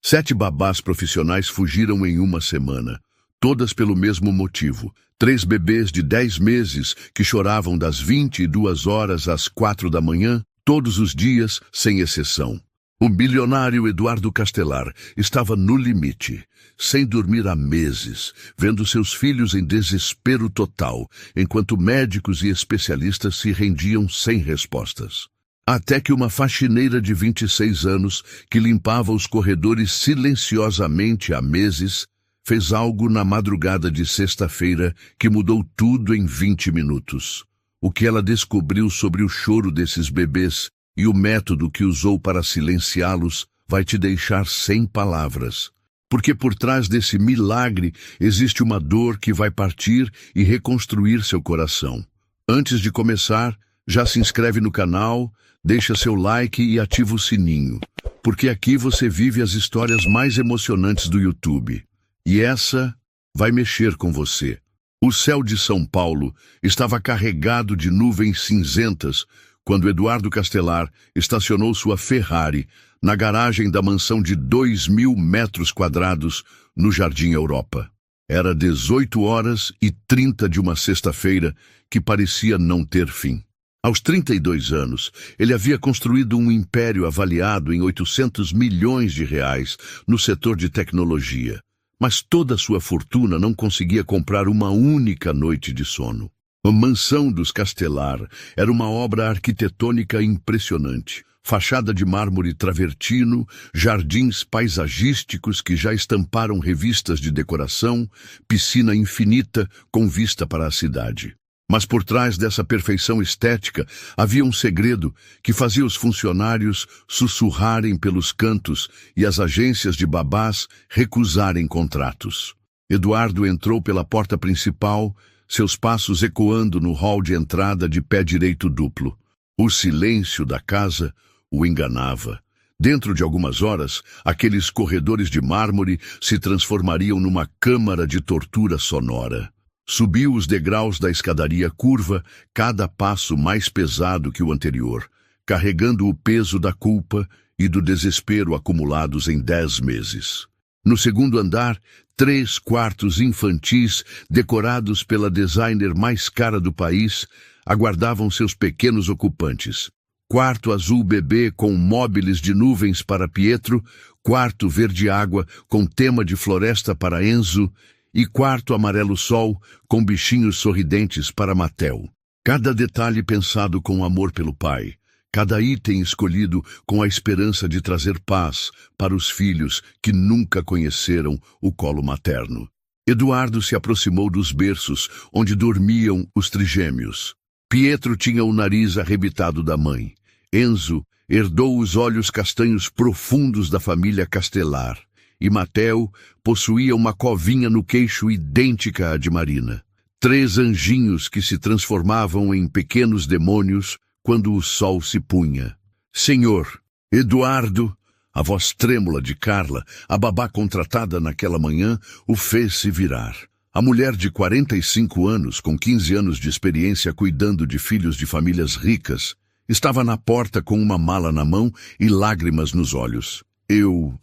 7 babás profissionais fugiram em uma semana, todas pelo mesmo motivo. 3 bebês de 10 meses que choravam das 22 horas às 4 da manhã, todos os dias, sem exceção. O bilionário Eduardo Castelar estava no limite, sem dormir há meses, vendo seus filhos em desespero total, enquanto médicos e especialistas se rendiam sem respostas. Até que uma faxineira de 26 anos, que limpava os corredores silenciosamente há meses, fez algo na madrugada de sexta-feira que mudou tudo em 20 minutos. O que ela descobriu sobre o choro desses bebês e o método que usou para silenciá-los vai te deixar sem palavras. Porque por trás desse milagre existe uma dor que vai partir e reconstruir seu coração. Antes de começar, já se inscreve no canal, deixa seu like e ativa o sininho, porque aqui você vive as histórias mais emocionantes do YouTube. E essa vai mexer com você. O céu de São Paulo estava carregado de nuvens cinzentas quando Eduardo Castelar estacionou sua Ferrari na garagem da mansão de 2.000 metros quadrados no Jardim Europa. Era 18h30 de uma sexta-feira que parecia não ter fim. Aos 32 anos, ele havia construído um império avaliado em 800 milhões de reais no setor de tecnologia. Mas toda a sua fortuna não conseguia comprar uma única noite de sono. A mansão dos Castelar era uma obra arquitetônica impressionante. Fachada de mármore travertino, jardins paisagísticos que já estamparam revistas de decoração, piscina infinita com vista para a cidade. Mas por trás dessa perfeição estética havia um segredo que fazia os funcionários sussurrarem pelos cantos e as agências de babás recusarem contratos. Eduardo entrou pela porta principal, seus passos ecoando no hall de entrada de pé direito duplo. O silêncio da casa o enganava. Dentro de algumas horas, aqueles corredores de mármore se transformariam numa câmara de tortura sonora. Subiu os degraus da escadaria curva, cada passo mais pesado que o anterior, carregando o peso da culpa e do desespero acumulados em 10 meses. No segundo andar, 3 quartos infantis, decorados pela designer mais cara do país, aguardavam seus pequenos ocupantes. Quarto azul bebê com móveis de nuvens para Pietro, quarto verde água com tema de floresta para Enzo, e quarto amarelo sol com bichinhos sorridentes para Matel. Cada detalhe pensado com amor pelo pai, cada item escolhido com a esperança de trazer paz para os filhos que nunca conheceram o colo materno. Eduardo se aproximou dos berços onde dormiam os trigêmeos. Pietro tinha o nariz arrebitado da mãe. Enzo herdou os olhos castanhos profundos da família Castelar. E Matel possuía uma covinha no queixo idêntica à de Marina. 3 anjinhos que se transformavam em pequenos demônios quando o sol se punha. Senhor, Eduardo, a voz trêmula de Carla, a babá contratada naquela manhã, o fez se virar. A mulher de 45 anos, com 15 anos de experiência cuidando de filhos de famílias ricas, estava na porta com uma mala na mão e lágrimas nos olhos. Eu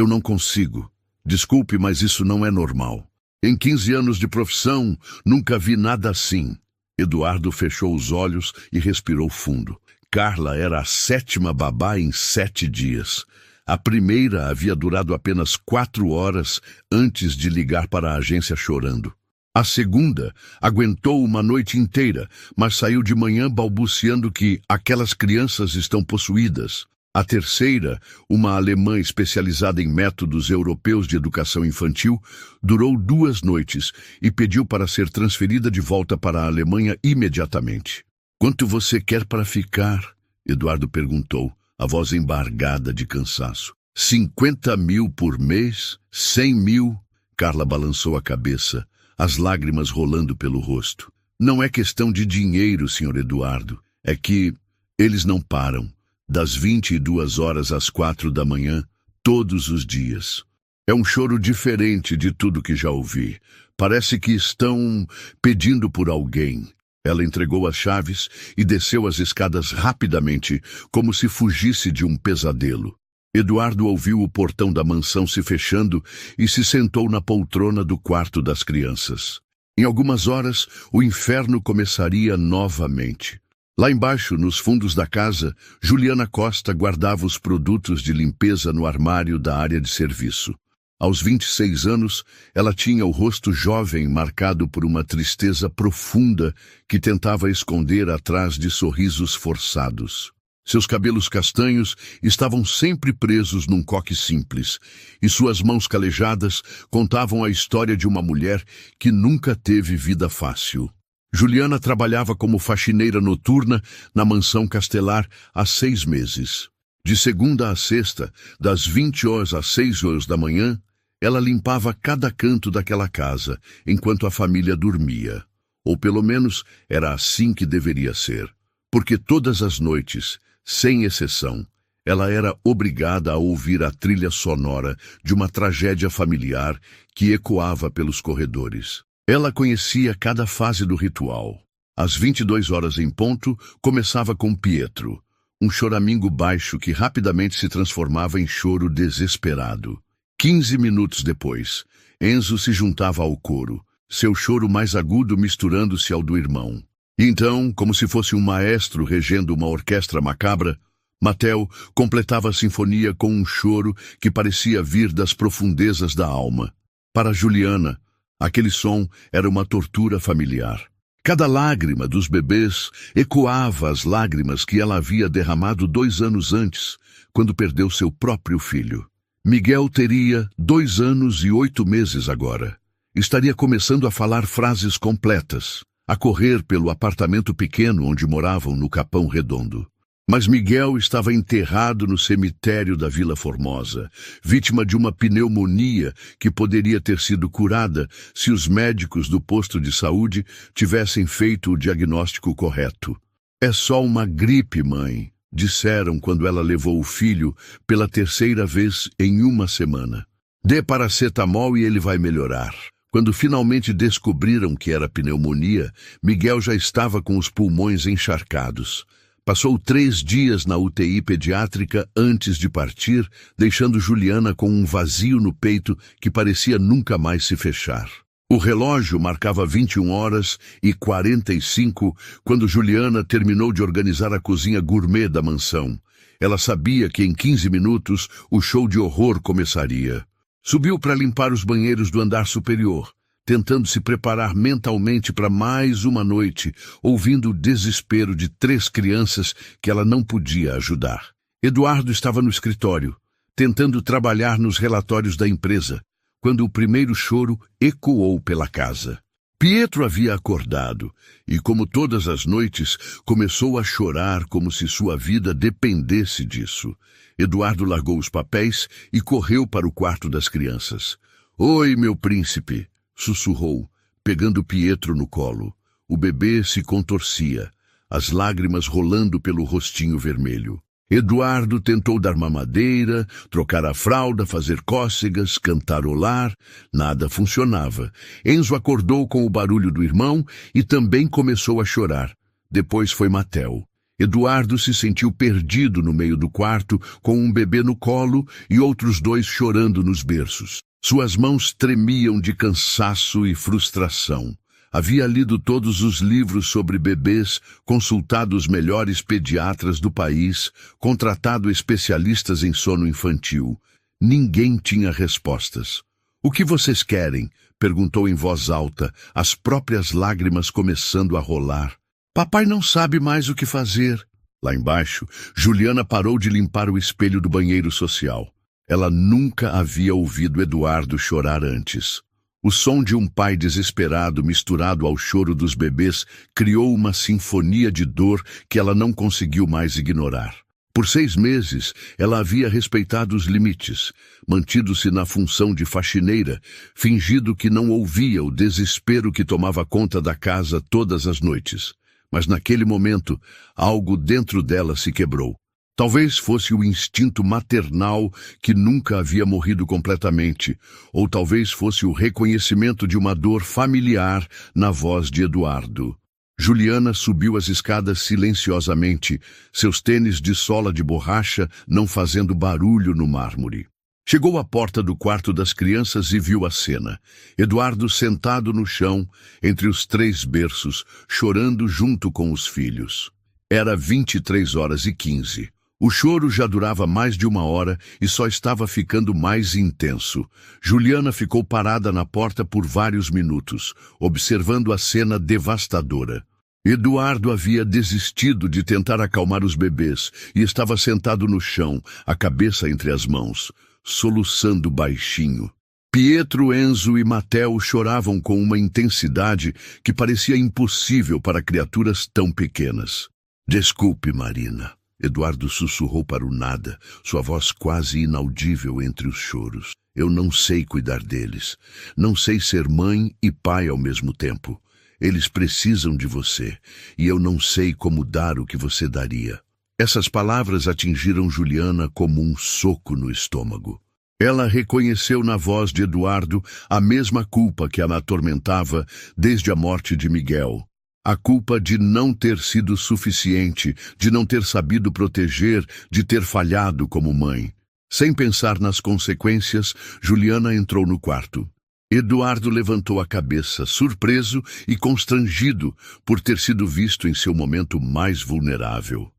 não consigo. Desculpe, mas isso não é normal. Em 15 anos de profissão, nunca vi nada assim. Eduardo fechou os olhos e respirou fundo. Carla era a 7ª babá em 7 dias. A primeira havia durado apenas 4 horas antes de ligar para a agência chorando. A segunda aguentou uma noite inteira, mas saiu de manhã balbuciando que aquelas crianças estão possuídas. A terceira, uma alemã especializada em métodos europeus de educação infantil, durou 2 noites e pediu para ser transferida de volta para a Alemanha imediatamente. Quanto você quer para ficar? Eduardo perguntou, a voz embargada de cansaço. 50 mil por mês? 100 mil? Carla balançou a cabeça, as lágrimas rolando pelo rosto. Não é questão de dinheiro, Sr. Eduardo. É que eles não param. Das 22 horas às 4 da manhã, todos os dias. É um choro diferente de tudo que já ouvi. Parece que estão pedindo por alguém. Ela entregou as chaves e desceu as escadas rapidamente, como se fugisse de um pesadelo. Eduardo ouviu o portão da mansão se fechando e se sentou na poltrona do quarto das crianças. Em algumas horas, o inferno começaria novamente. Lá embaixo, nos fundos da casa, Juliana Costa guardava os produtos de limpeza no armário da área de serviço. Aos 26 anos, ela tinha o rosto jovem marcado por uma tristeza profunda que tentava esconder atrás de sorrisos forçados. Seus cabelos castanhos estavam sempre presos num coque simples, e suas mãos calejadas contavam a história de uma mulher que nunca teve vida fácil. Juliana trabalhava como faxineira noturna na mansão Castelar há 6 meses. De segunda a sexta, das 20 horas às 6 horas da manhã, ela limpava cada canto daquela casa, enquanto a família dormia. Ou pelo menos era assim que deveria ser, porque todas as noites, sem exceção, ela era obrigada a ouvir a trilha sonora de uma tragédia familiar que ecoava pelos corredores. Ela conhecia cada fase do ritual. Às 22 horas em ponto, começava com Pietro, um choramingo baixo que rapidamente se transformava em choro desesperado. 15 minutos depois, Enzo se juntava ao coro, seu choro mais agudo misturando-se ao do irmão. E então, como se fosse um maestro regendo uma orquestra macabra, Mateo completava a sinfonia com um choro que parecia vir das profundezas da alma. Para Juliana, aquele som era uma tortura familiar. Cada lágrima dos bebês ecoava as lágrimas que ela havia derramado 2 anos antes, quando perdeu seu próprio filho. Miguel teria 2 anos e 8 meses agora. Estaria começando a falar frases completas, a correr pelo apartamento pequeno onde moravam no Capão Redondo. Mas Miguel estava enterrado no cemitério da Vila Formosa, vítima de uma pneumonia que poderia ter sido curada se os médicos do posto de saúde tivessem feito o diagnóstico correto. "É só uma gripe, mãe", disseram quando ela levou o filho pela 3ª vez em 1 semana. "Dê paracetamol e ele vai melhorar." Quando finalmente descobriram que era pneumonia, Miguel já estava com os pulmões encharcados. Passou 3 dias na UTI pediátrica antes de partir, deixando Juliana com um vazio no peito que parecia nunca mais se fechar. O relógio marcava 21h45 quando Juliana terminou de organizar a cozinha gourmet da mansão. Ela sabia que em 15 minutos o show de horror começaria. Subiu para limpar os banheiros do andar superior, tentando se preparar mentalmente para mais uma noite, ouvindo o desespero de 3 crianças que ela não podia ajudar. Eduardo estava no escritório, tentando trabalhar nos relatórios da empresa, quando o primeiro choro ecoou pela casa. Pietro havia acordado e, como todas as noites, começou a chorar como se sua vida dependesse disso. Eduardo largou os papéis e correu para o quarto das crianças. "Oi, meu príncipe", sussurrou, pegando Pietro no colo. O bebê se contorcia, as lágrimas rolando pelo rostinho vermelho. Eduardo tentou dar mamadeira, trocar a fralda, fazer cócegas, cantarolar. Nada funcionava. Enzo acordou com o barulho do irmão e também começou a chorar. Depois foi Mateo. Eduardo se sentiu perdido no meio do quarto, com um bebê no colo e outros 2 chorando nos berços. Suas mãos tremiam de cansaço e frustração. Havia lido todos os livros sobre bebês, consultado os melhores pediatras do país, contratado especialistas em sono infantil. Ninguém tinha respostas. "O que vocês querem?", perguntou em voz alta, as próprias lágrimas começando a rolar. "Papai não sabe mais o que fazer." Lá embaixo, Juliana parou de limpar o espelho do banheiro social. Ela nunca havia ouvido Eduardo chorar antes. O som de um pai desesperado misturado ao choro dos bebês criou uma sinfonia de dor que ela não conseguiu mais ignorar. Por 6 meses, ela havia respeitado os limites, mantido-se na função de faxineira, fingido que não ouvia o desespero que tomava conta da casa todas as noites. Mas naquele momento, algo dentro dela se quebrou. Talvez fosse o instinto maternal que nunca havia morrido completamente, ou talvez fosse o reconhecimento de uma dor familiar na voz de Eduardo. Juliana subiu as escadas silenciosamente, seus tênis de sola de borracha não fazendo barulho no mármore. Chegou à porta do quarto das crianças e viu a cena. Eduardo sentado no chão, entre os 3 berços, chorando junto com os filhos. Era 23h15. O choro já durava mais de 1 hora e só estava ficando mais intenso. Juliana ficou parada na porta por vários minutos, observando a cena devastadora. Eduardo havia desistido de tentar acalmar os bebês e estava sentado no chão, a cabeça entre as mãos, soluçando baixinho. Pietro, Enzo e Matteo choravam com uma intensidade que parecia impossível para criaturas tão pequenas. Desculpe, Marina. Eduardo sussurrou para o nada, sua voz quase inaudível entre os choros. Eu não sei cuidar deles. Não sei ser mãe e pai ao mesmo tempo. Eles precisam de você, e eu não sei como dar o que você daria. Essas palavras atingiram Juliana como um soco no estômago. Ela reconheceu na voz de Eduardo a mesma culpa que a atormentava desde a morte de Miguel. A culpa de não ter sido suficiente, de não ter sabido proteger, de ter falhado como mãe. Sem pensar nas consequências, Juliana entrou no quarto. Eduardo levantou a cabeça, surpreso e constrangido por ter sido visto em seu momento mais vulnerável.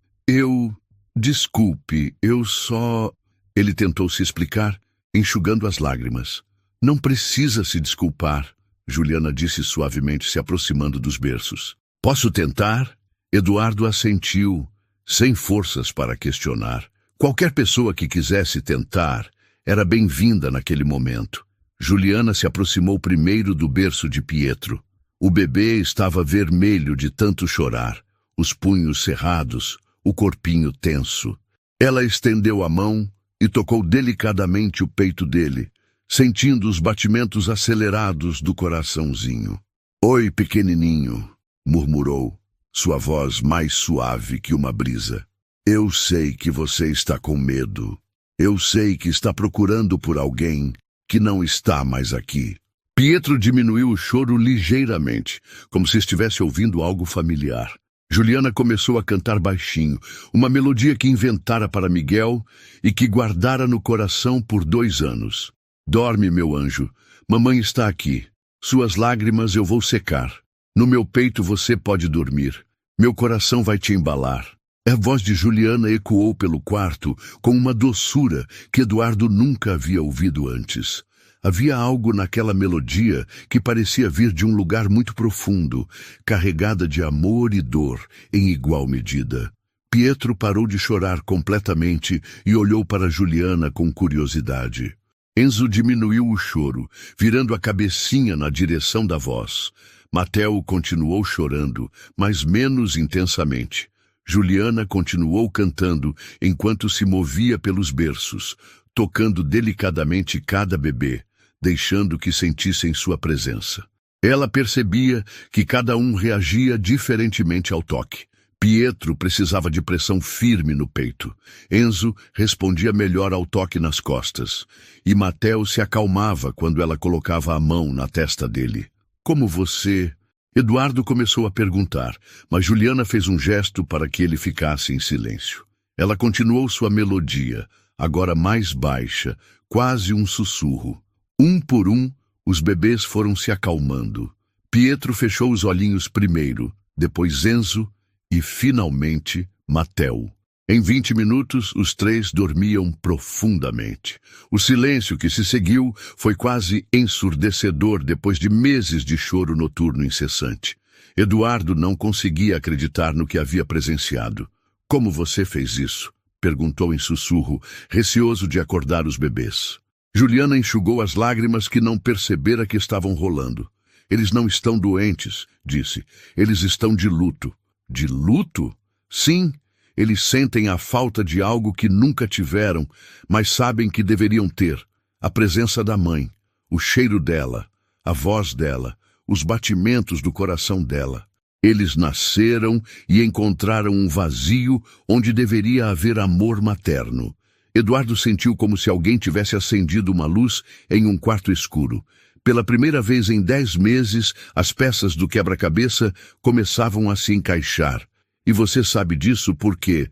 Desculpe, eu só... Ele tentou se explicar, enxugando as lágrimas. Não precisa se desculpar, Juliana disse suavemente, se aproximando dos berços. Posso tentar? Eduardo assentiu, sem forças para questionar. Qualquer pessoa que quisesse tentar era bem-vinda naquele momento. Juliana se aproximou primeiro do berço de Pietro. O bebê estava vermelho de tanto chorar, os punhos cerrados, o corpinho tenso. Ela estendeu a mão e tocou delicadamente o peito dele, sentindo os batimentos acelerados do coraçãozinho. Oi, pequenininho, murmurou, sua voz mais suave que uma brisa. Eu sei que você está com medo. Eu sei que está procurando por alguém que não está mais aqui. Pietro diminuiu o choro ligeiramente, como se estivesse ouvindo algo familiar. Juliana começou a cantar baixinho, uma melodia que inventara para Miguel e que guardara no coração por 2 anos. Dorme, meu anjo. Mamãe está aqui. Suas lágrimas eu vou secar. No meu peito você pode dormir. Meu coração vai te embalar. A voz de Juliana ecoou pelo quarto com uma doçura que Eduardo nunca havia ouvido antes. Havia algo naquela melodia que parecia vir de um lugar muito profundo, carregada de amor e dor em igual medida. Pietro parou de chorar completamente e olhou para Juliana com curiosidade. Enzo diminuiu o choro, virando a cabecinha na direção da voz. Matteo continuou chorando, mas menos intensamente. Juliana continuou cantando enquanto se movia pelos berços, tocando delicadamente cada bebê, deixando que sentissem sua presença. Ela percebia que cada um reagia diferentemente ao toque. Pietro precisava de pressão firme no peito. Enzo respondia melhor ao toque nas costas. E Matteo se acalmava quando ela colocava a mão na testa dele. Como você... Eduardo começou a perguntar, mas Juliana fez um gesto para que ele ficasse em silêncio. Ela continuou sua melodia, agora mais baixa, quase um sussurro. Um por um, os bebês foram se acalmando. Pietro fechou os olhinhos primeiro, depois Enzo e, finalmente, Matteo. Em 20 minutos, os 3 dormiam profundamente. O silêncio que se seguiu foi quase ensurdecedor depois de meses de choro noturno incessante. Eduardo não conseguia acreditar no que havia presenciado. Como você fez isso? Perguntou em sussurro, receoso de acordar os bebês. Juliana enxugou as lágrimas que não percebera que estavam rolando. Eles não estão doentes, disse. Eles estão de luto. De luto? Sim. Eles sentem a falta de algo que nunca tiveram, mas sabem que deveriam ter. A presença da mãe, o cheiro dela, a voz dela, os batimentos do coração dela. Eles nasceram e encontraram um vazio onde deveria haver amor materno. Eduardo sentiu como se alguém tivesse acendido uma luz em um quarto escuro. Pela primeira vez em 10 meses, as peças do quebra-cabeça começavam a se encaixar. E você sabe disso porque...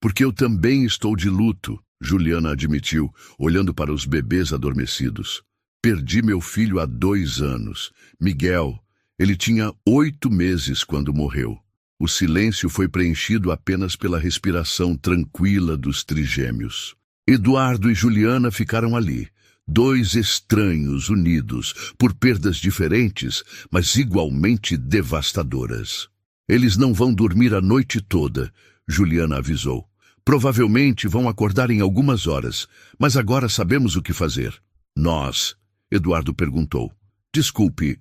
Porque eu também estou de luto, Juliana admitiu, olhando para os bebês adormecidos. Perdi meu filho há 2 anos. Miguel, ele tinha 8 meses quando morreu. O silêncio foi preenchido apenas pela respiração tranquila dos trigêmeos. Eduardo e Juliana ficaram ali, 2 estranhos unidos por perdas diferentes, mas igualmente devastadoras. Eles não vão dormir a noite toda, Juliana avisou. Provavelmente vão acordar em algumas horas, mas agora sabemos o que fazer. Nós, Eduardo perguntou. Desculpe,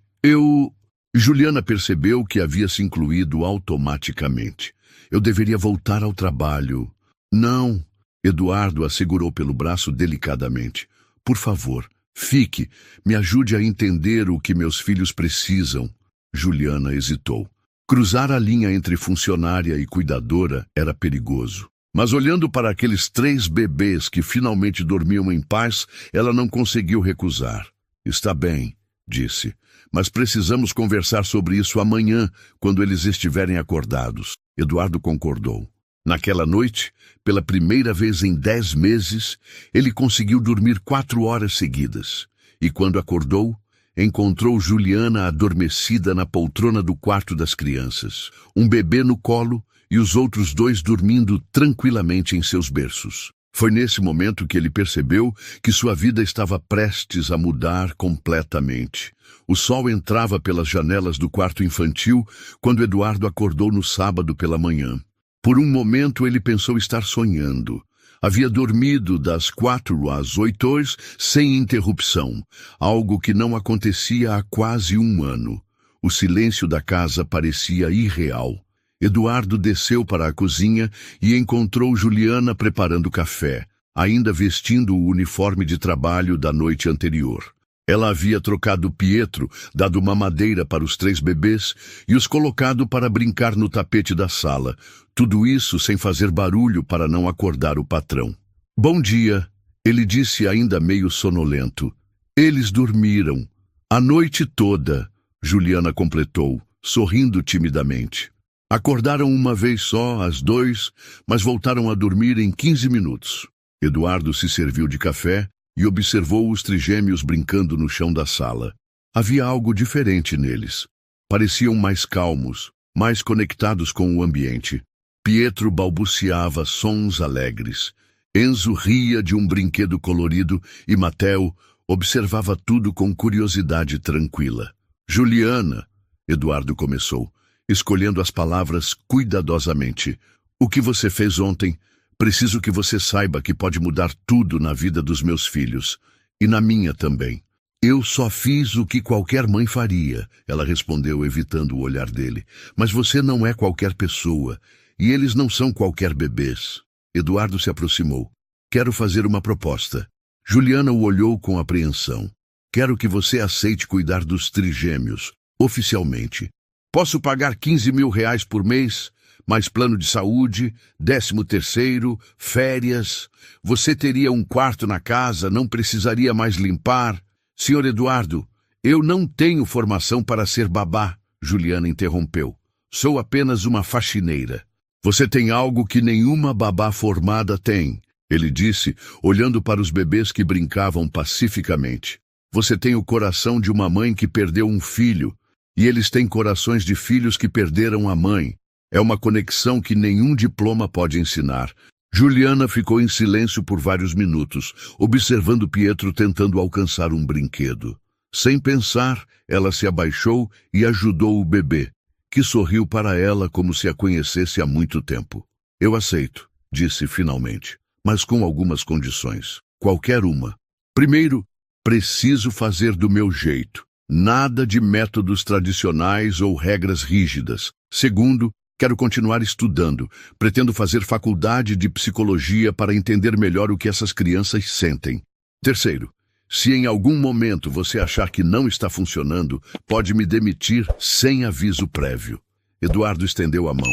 Juliana percebeu que havia se incluído automaticamente. Eu deveria voltar ao trabalho. Não, Eduardo a segurou pelo braço delicadamente. Por favor, fique, me ajude a entender o que meus filhos precisam. Juliana hesitou. Cruzar a linha entre funcionária e cuidadora era perigoso. Mas olhando para aqueles 3 bebês que finalmente dormiam em paz, ela não conseguiu recusar. Está bem, disse, mas precisamos conversar sobre isso amanhã, quando eles estiverem acordados. Eduardo concordou. Naquela noite, pela primeira vez em 10 meses, ele conseguiu dormir 4 horas seguidas. E quando acordou, encontrou Juliana adormecida na poltrona do quarto das crianças, um bebê no colo e os outros 2 dormindo tranquilamente em seus berços. Foi nesse momento que ele percebeu que sua vida estava prestes a mudar completamente. O sol entrava pelas janelas do quarto infantil quando Eduardo acordou no sábado pela manhã. Por um momento ele pensou estar sonhando. Havia dormido das 4 às 8 horas sem interrupção, algo que não acontecia há quase 1 ano. O silêncio da casa parecia irreal. Eduardo desceu para a cozinha e encontrou Juliana preparando café, ainda vestindo o uniforme de trabalho da noite anterior. Ela havia trocado Pietro, dado mamadeira para os 3 bebês e os colocado para brincar no tapete da sala. Tudo isso sem fazer barulho para não acordar o patrão. Bom dia, ele disse ainda meio sonolento. Eles dormiram. A noite toda, Juliana completou, sorrindo timidamente. Acordaram uma vez só, às 2, mas voltaram a dormir em 15 minutos. Eduardo se serviu de café e observou os trigêmeos brincando no chão da sala. Havia algo diferente neles. Pareciam mais calmos, mais conectados com o ambiente. Pietro balbuciava sons alegres. Enzo ria de um brinquedo colorido e Mateo observava tudo com curiosidade tranquila. Juliana, Eduardo começou, escolhendo as palavras cuidadosamente. O que você fez ontem? Preciso que você saiba que pode mudar tudo na vida dos meus filhos. E na minha também. Eu só fiz o que qualquer mãe faria, ela respondeu, evitando o olhar dele. Mas você não é qualquer pessoa. E eles não são qualquer bebês. Eduardo se aproximou. Quero fazer uma proposta. Juliana o olhou com apreensão. Quero que você aceite cuidar dos trigêmeos, oficialmente. Posso pagar R$15.000 por mês, mais plano de saúde, 13º, férias. Você teria um quarto na casa, não precisaria mais limpar. Senhor Eduardo, eu não tenho formação para ser babá, Juliana interrompeu. Sou apenas uma faxineira. Você tem algo que nenhuma babá formada tem, ele disse, olhando para os bebês que brincavam pacificamente. Você tem o coração de uma mãe que perdeu um filho, e eles têm corações de filhos que perderam a mãe. É uma conexão que nenhum diploma pode ensinar. Juliana ficou em silêncio por vários minutos, observando Pietro tentando alcançar um brinquedo. Sem pensar, ela se abaixou e ajudou o bebê, que sorriu para ela como se a conhecesse há muito tempo. Eu aceito, disse finalmente, mas com algumas condições. Qualquer uma. Primeiro, preciso fazer do meu jeito. Nada de métodos tradicionais ou regras rígidas. Segundo, quero continuar estudando. Pretendo fazer faculdade de psicologia para entender melhor o que essas crianças sentem. Terceiro, se em algum momento você achar que não está funcionando, pode me demitir sem aviso prévio. Eduardo estendeu a mão.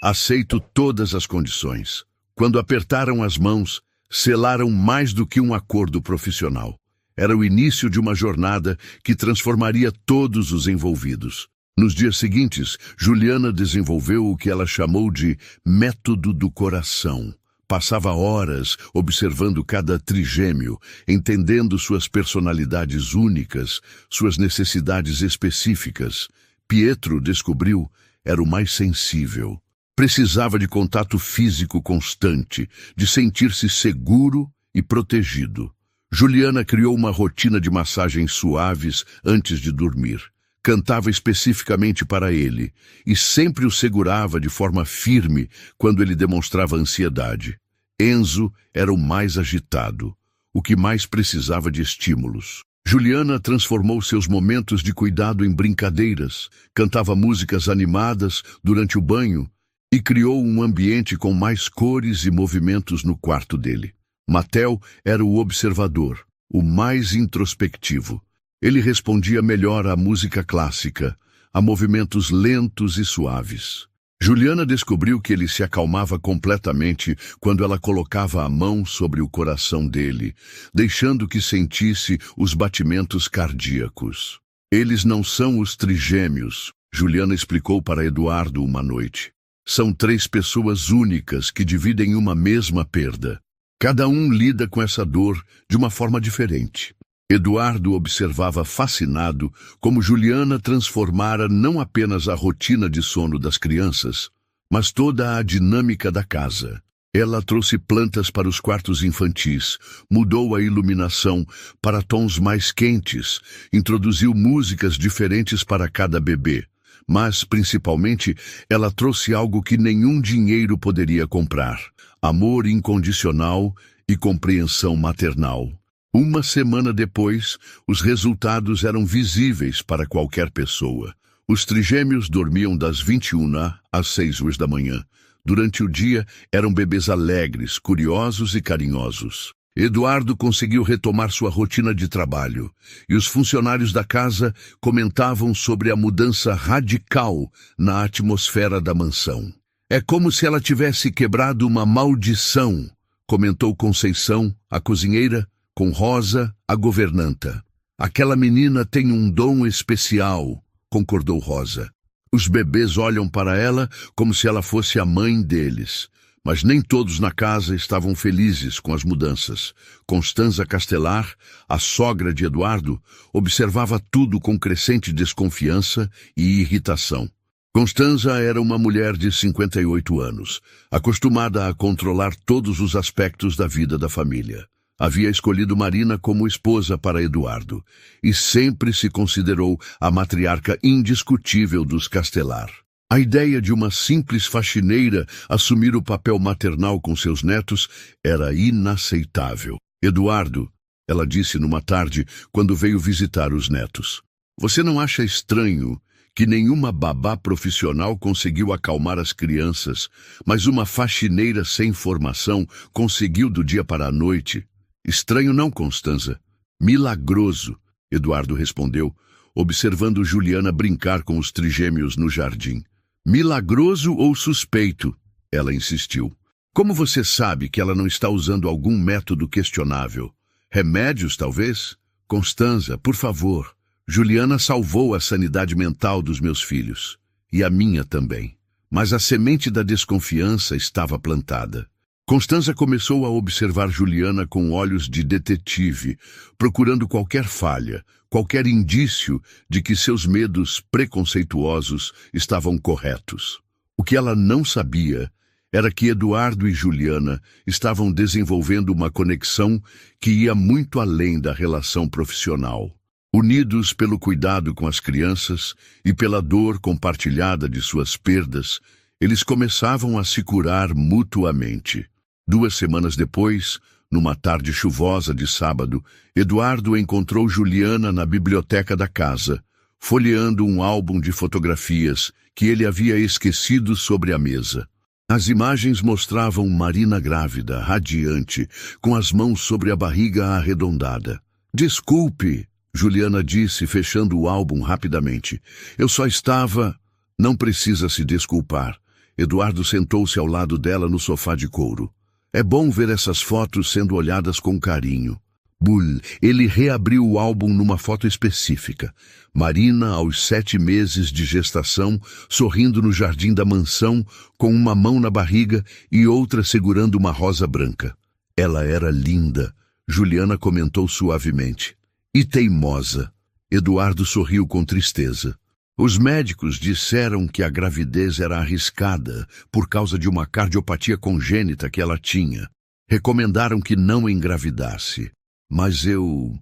Aceito todas as condições. Quando apertaram as mãos, selaram mais do que um acordo profissional. Era o início de uma jornada que transformaria todos os envolvidos. Nos dias seguintes, Juliana desenvolveu o que ela chamou de método do coração. Passava horas observando cada trigêmeo, entendendo suas personalidades únicas, suas necessidades específicas. Pietro, descobriu, era o mais sensível. Precisava de contato físico constante, de sentir-se seguro e protegido. Juliana criou uma rotina de massagens suaves antes de dormir. Cantava especificamente para ele e sempre o segurava de forma firme quando ele demonstrava ansiedade. Enzo era o mais agitado, o que mais precisava de estímulos. Juliana transformou seus momentos de cuidado em brincadeiras, cantava músicas animadas durante o banho e criou um ambiente com mais cores e movimentos no quarto dele. Matteo era o observador, o mais introspectivo. Ele respondia melhor à música clássica, a movimentos lentos e suaves. Juliana descobriu que ele se acalmava completamente quando ela colocava a mão sobre o coração dele, deixando que sentisse os batimentos cardíacos. Eles não são os trigêmeos, Juliana explicou para Eduardo uma noite. São 3 pessoas únicas que dividem uma mesma perda. Cada um lida com essa dor de uma forma diferente. Eduardo observava fascinado como Juliana transformara não apenas a rotina de sono das crianças, mas toda a dinâmica da casa. Ela trouxe plantas para os quartos infantis, mudou a iluminação para tons mais quentes, introduziu músicas diferentes para cada bebê. Mas, principalmente, ela trouxe algo que nenhum dinheiro poderia comprar: amor incondicional e compreensão maternal. Uma semana depois, os resultados eram visíveis para qualquer pessoa. Os trigêmeos dormiam das 21 às 6 horas da manhã. Durante o dia, eram bebês alegres, curiosos e carinhosos. Eduardo conseguiu retomar sua rotina de trabalho, e os funcionários da casa comentavam sobre a mudança radical na atmosfera da mansão. É como se ela tivesse quebrado uma maldição, comentou Conceição, a cozinheira, com Rosa, a governanta. Aquela menina tem um dom especial, concordou Rosa. Os bebês olham para ela como se ela fosse a mãe deles. Mas nem todos na casa estavam felizes com as mudanças. Constanza Castelar, a sogra de Eduardo, observava tudo com crescente desconfiança e irritação. Constanza era uma mulher de 58 anos, acostumada a controlar todos os aspectos da vida da família. Havia escolhido Marina como esposa para Eduardo e sempre se considerou a matriarca indiscutível dos Castelar. A ideia de uma simples faxineira assumir o papel maternal com seus netos era inaceitável. Eduardo, ela disse numa tarde quando veio visitar os netos, você não acha estranho que nenhuma babá profissional conseguiu acalmar as crianças, mas uma faxineira sem formação conseguiu do dia para a noite? Estranho não, Constanza. Milagroso, Eduardo respondeu, observando Juliana brincar com os trigêmeos no jardim. Milagroso ou suspeito? Ela insistiu. Como você sabe que ela não está usando algum método questionável? Remédios, talvez? Constanza, por favor. Juliana salvou a sanidade mental dos meus filhos. E a minha também. Mas a semente da desconfiança estava plantada. Constanza começou a observar Juliana com olhos de detetive, procurando qualquer falha, qualquer indício de que seus medos preconceituosos estavam corretos. O que ela não sabia era que Eduardo e Juliana estavam desenvolvendo uma conexão que ia muito além da relação profissional. Unidos pelo cuidado com as crianças e pela dor compartilhada de suas perdas, eles começavam a se curar mutuamente. 2 semanas depois, numa tarde chuvosa de sábado, Eduardo encontrou Juliana na biblioteca da casa, folheando um álbum de fotografias que ele havia esquecido sobre a mesa. As imagens mostravam Marina grávida, radiante, com as mãos sobre a barriga arredondada. Desculpe, Juliana disse, fechando o álbum rapidamente. Eu só estava... Não precisa se desculpar. Eduardo sentou-se ao lado dela no sofá de couro. É bom ver essas fotos sendo olhadas com carinho. Bull, ele reabriu o álbum numa foto específica. Marina, aos 7 meses de gestação, sorrindo no jardim da mansão, com uma mão na barriga e outra segurando uma rosa branca. Ela era linda, Juliana comentou suavemente. E teimosa. Eduardo sorriu com tristeza. Os médicos disseram que a gravidez era arriscada por causa de uma cardiopatia congênita que ela tinha. Recomendaram que não engravidasse. Mas eu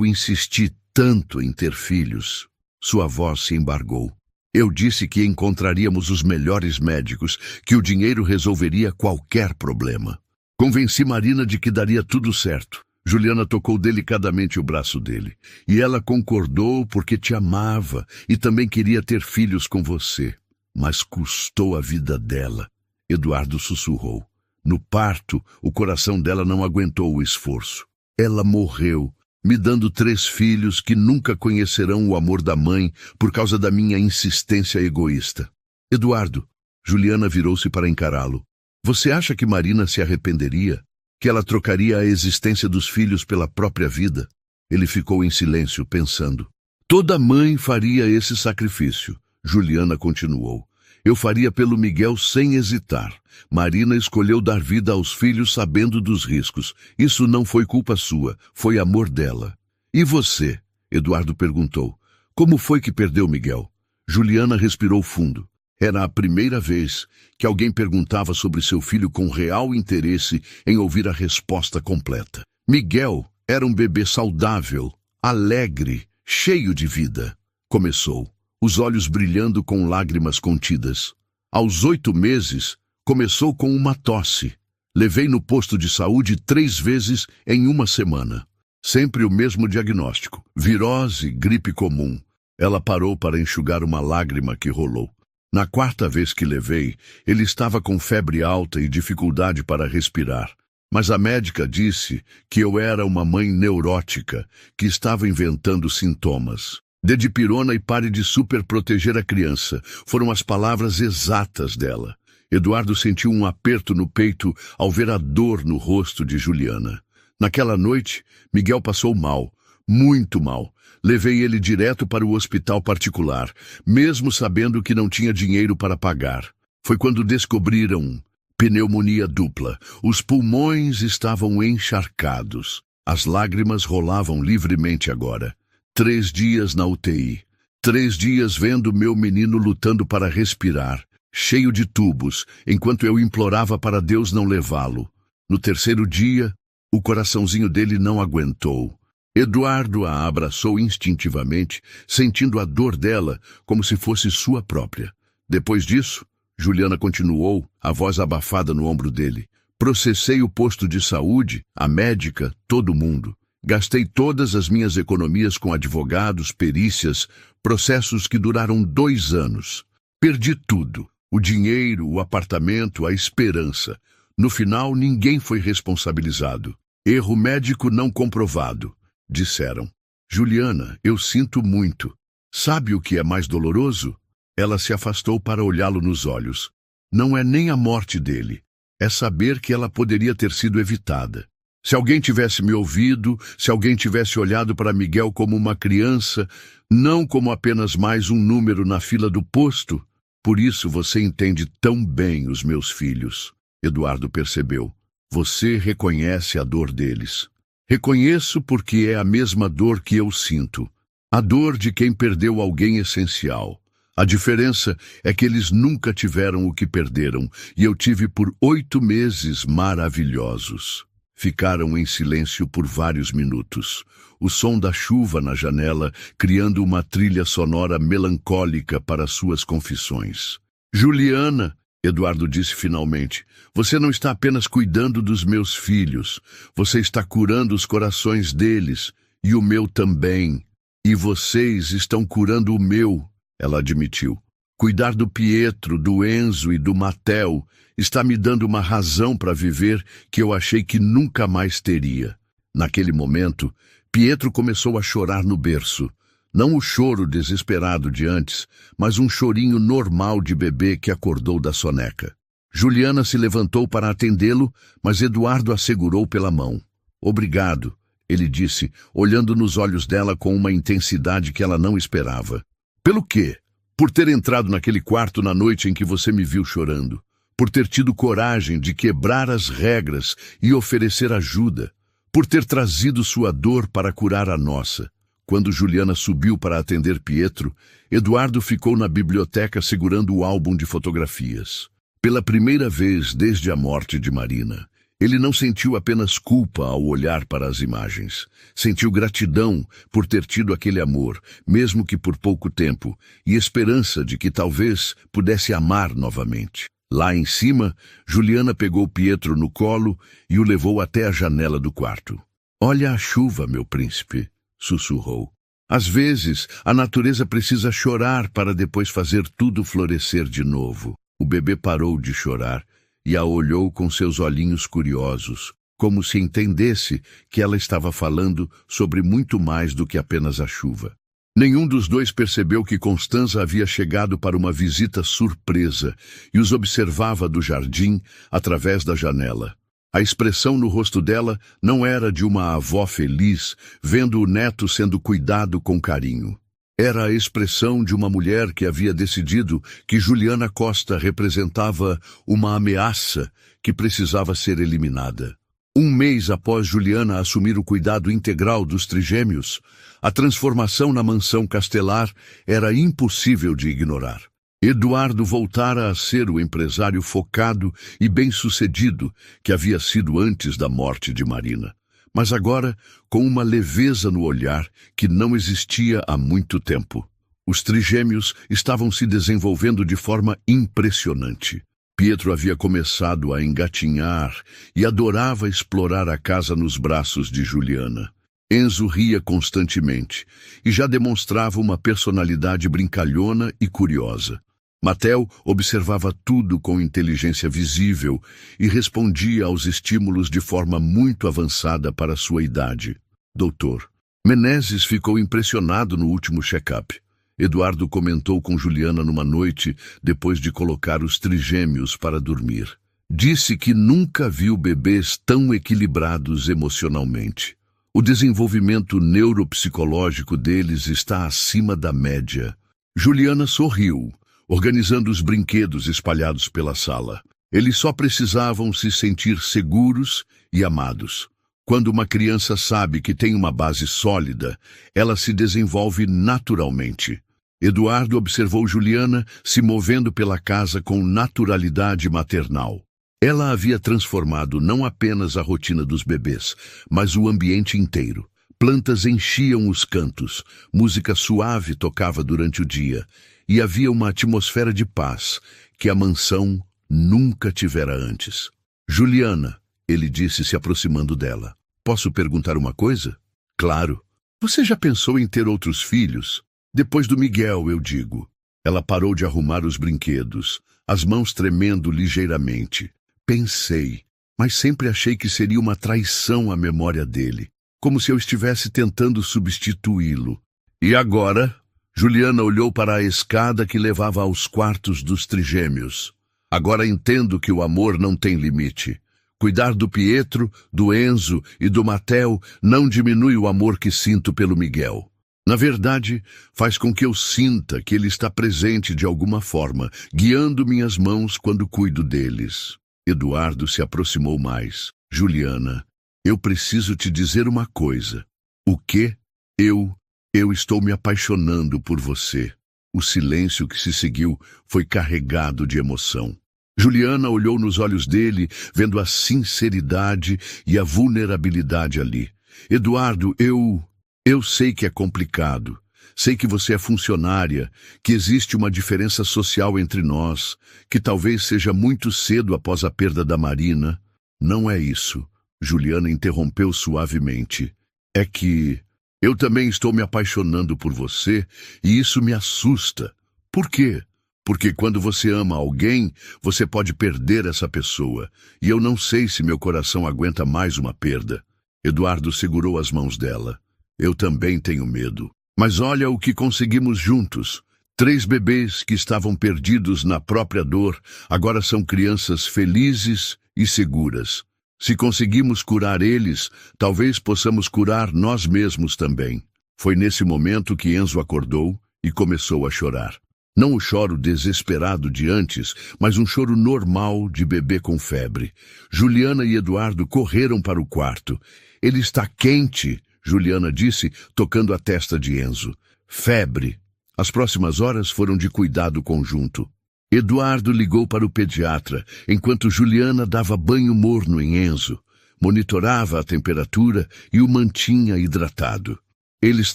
insisti tanto em ter filhos. Sua voz se embargou. Eu disse que encontraríamos os melhores médicos, que o dinheiro resolveria qualquer problema. Convenci Marina de que daria tudo certo. Juliana tocou delicadamente o braço dele. E ela concordou porque te amava e também queria ter filhos com você. Mas custou a vida dela. Eduardo sussurrou. No parto, o coração dela não aguentou o esforço. Ela morreu, me dando 3 filhos que nunca conhecerão o amor da mãe por causa da minha insistência egoísta. Eduardo, Juliana virou-se para encará-lo. Você acha que Marina se arrependeria? Que ela trocaria a existência dos filhos pela própria vida? Ele ficou em silêncio, pensando. Toda mãe faria esse sacrifício. Juliana continuou. Eu faria pelo Miguel sem hesitar. Marina escolheu dar vida aos filhos sabendo dos riscos. Isso não foi culpa sua, foi amor dela. E você? Eduardo perguntou. Como foi que perdeu Miguel? Juliana respirou fundo. Era a primeira vez que alguém perguntava sobre seu filho com real interesse em ouvir a resposta completa. Miguel era um bebê saudável, alegre, cheio de vida. Começou, os olhos brilhando com lágrimas contidas. Aos 8 meses, começou com uma tosse. Levei no posto de saúde 3 vezes em uma semana. Sempre o mesmo diagnóstico, virose, gripe comum. Ela parou para enxugar uma lágrima que rolou. Na 4ª vez que levei, ele estava com febre alta e dificuldade para respirar. Mas a médica disse que eu era uma mãe neurótica, que estava inventando sintomas. Dê dipirona e pare de superproteger a criança. Foram as palavras exatas dela. Eduardo sentiu um aperto no peito ao ver a dor no rosto de Juliana. Naquela noite, Miguel passou mal, muito mal. Levei ele direto para o hospital particular, mesmo sabendo que não tinha dinheiro para pagar. Foi quando descobriram pneumonia dupla. Os pulmões estavam encharcados. As lágrimas rolavam livremente agora. 3 dias na UTI. 3 dias vendo meu menino lutando para respirar, cheio de tubos, enquanto eu implorava para Deus não levá-lo. No 3º dia, o coraçãozinho dele não aguentou. Eduardo a abraçou instintivamente, sentindo a dor dela como se fosse sua própria. Depois disso, Juliana continuou, a voz abafada no ombro dele. Processei o posto de saúde, a médica, todo mundo. Gastei todas as minhas economias com advogados, perícias, processos que duraram 2 anos. Perdi tudo, o dinheiro, o apartamento, a esperança. No final, ninguém foi responsabilizado. Erro médico não comprovado. Disseram. Juliana, eu sinto muito. Sabe o que é mais doloroso? Ela se afastou para olhá-lo nos olhos. Não é nem a morte dele. É saber que ela poderia ter sido evitada. Se alguém tivesse me ouvido, se alguém tivesse olhado para Miguel como uma criança, não como apenas mais um número na fila do posto. Por isso você entende tão bem os meus filhos. Eduardo percebeu. Você reconhece a dor deles. Reconheço porque é a mesma dor que eu sinto. A dor de quem perdeu alguém essencial. A diferença é que eles nunca tiveram o que perderam, e eu tive por 8 meses maravilhosos. Ficaram em silêncio por vários minutos. O som da chuva na janela, criando uma trilha sonora melancólica para suas confissões. Juliana, Eduardo disse finalmente, você não está apenas cuidando dos meus filhos, você está curando os corações deles, e o meu também. E vocês estão curando o meu, ela admitiu. Cuidar do Pietro, do Enzo e do Matteo está me dando uma razão para viver que eu achei que nunca mais teria. Naquele momento, Pietro começou a chorar no berço. Não o choro desesperado de antes, mas um chorinho normal de bebê que acordou da soneca. Juliana se levantou para atendê-lo, mas Eduardo a segurou pela mão. Obrigado, ele disse, olhando nos olhos dela com uma intensidade que ela não esperava. Pelo quê? Por ter entrado naquele quarto na noite em que você me viu chorando. Por ter tido coragem de quebrar as regras e oferecer ajuda. Por ter trazido sua dor para curar a nossa. Quando Juliana subiu para atender Pietro, Eduardo ficou na biblioteca segurando o álbum de fotografias. Pela primeira vez desde a morte de Marina, ele não sentiu apenas culpa ao olhar para as imagens. Sentiu gratidão por ter tido aquele amor, mesmo que por pouco tempo, e esperança de que talvez pudesse amar novamente. Lá em cima, Juliana pegou Pietro no colo e o levou até a janela do quarto. "Olha a chuva, meu príncipe", sussurrou. "Às vezes, a natureza precisa chorar para depois fazer tudo florescer de novo." O bebê parou de chorar e a olhou com seus olhinhos curiosos, como se entendesse que ela estava falando sobre muito mais do que apenas a chuva. Nenhum dos dois percebeu que Constanza havia chegado para uma visita surpresa e os observava do jardim através da janela. A expressão no rosto dela não era de uma avó feliz vendo o neto sendo cuidado com carinho. Era a expressão de uma mulher que havia decidido que Juliana Costa representava uma ameaça que precisava ser eliminada. Um mês após Juliana assumir o cuidado integral dos trigêmeos, a transformação na mansão Castelar era impossível de ignorar. Eduardo voltara a ser o empresário focado e bem-sucedido que havia sido antes da morte de Marina, mas agora com uma leveza no olhar que não existia há muito tempo. Os trigêmeos estavam se desenvolvendo de forma impressionante. Pietro havia começado a engatinhar e adorava explorar a casa nos braços de Juliana. Enzo ria constantemente e já demonstrava uma personalidade brincalhona e curiosa. Matteo observava tudo com inteligência visível e respondia aos estímulos de forma muito avançada para sua idade. "Doutor, Menezes ficou impressionado no último check-up", Eduardo comentou com Juliana numa noite depois de colocar os trigêmeos para dormir. "Disse que nunca viu bebês tão equilibrados emocionalmente. O desenvolvimento neuropsicológico deles está acima da média." Juliana sorriu, organizando os brinquedos espalhados pela sala. Eles só precisavam se sentir seguros e amados. Quando uma criança sabe que tem uma base sólida, ela se desenvolve naturalmente. Eduardo observou Juliana se movendo pela casa com naturalidade maternal. Ela havia transformado não apenas a rotina dos bebês, mas o ambiente inteiro. Plantas enchiam os cantos, música suave tocava durante o dia, e havia uma atmosfera de paz que a mansão nunca tivera antes. "Juliana", ele disse se aproximando dela, "posso perguntar uma coisa?" "Claro." "Você já pensou em ter outros filhos? Depois do Miguel, eu digo." Ela parou de arrumar os brinquedos, as mãos tremendo ligeiramente. "Pensei, mas sempre achei que seria uma traição à memória dele, como se eu estivesse tentando substituí-lo." "E agora?" Juliana olhou para a escada que levava aos quartos dos trigêmeos. "Agora entendo que o amor não tem limite. Cuidar do Pietro, do Enzo e do Matteo não diminui o amor que sinto pelo Miguel. Na verdade, faz com que eu sinta que ele está presente de alguma forma, guiando minhas mãos quando cuido deles." Eduardo se aproximou mais. "Juliana, eu preciso te dizer uma coisa." "O quê?" Eu estou me apaixonando por você." O silêncio que se seguiu foi carregado de emoção. Juliana olhou nos olhos dele, vendo a sinceridade e a vulnerabilidade ali. "Eduardo, eu sei que é complicado. Sei que você é funcionária, que existe uma diferença social entre nós, que talvez seja muito cedo após a perda da Marina." "Não é isso", Juliana interrompeu suavemente. "É que eu também estou me apaixonando por você e isso me assusta." "Por quê?" "Porque quando você ama alguém, você pode perder essa pessoa. E eu não sei se meu coração aguenta mais uma perda." Eduardo segurou as mãos dela. "Eu também tenho medo. Mas olha o que conseguimos juntos. 3 bebês que estavam perdidos na própria dor, agora são crianças felizes e seguras." Se conseguimos curar eles, talvez possamos curar nós mesmos também. Foi nesse momento que Enzo acordou e começou a chorar. Não o choro desesperado de antes, mas um choro normal de bebê com febre. Juliana e Eduardo correram para o quarto. Ele está quente, Juliana disse, tocando a testa de Enzo. Febre. As próximas horas foram de cuidado conjunto. Eduardo ligou para o pediatra, enquanto Juliana dava banho morno em Enzo, monitorava a temperatura e o mantinha hidratado. Eles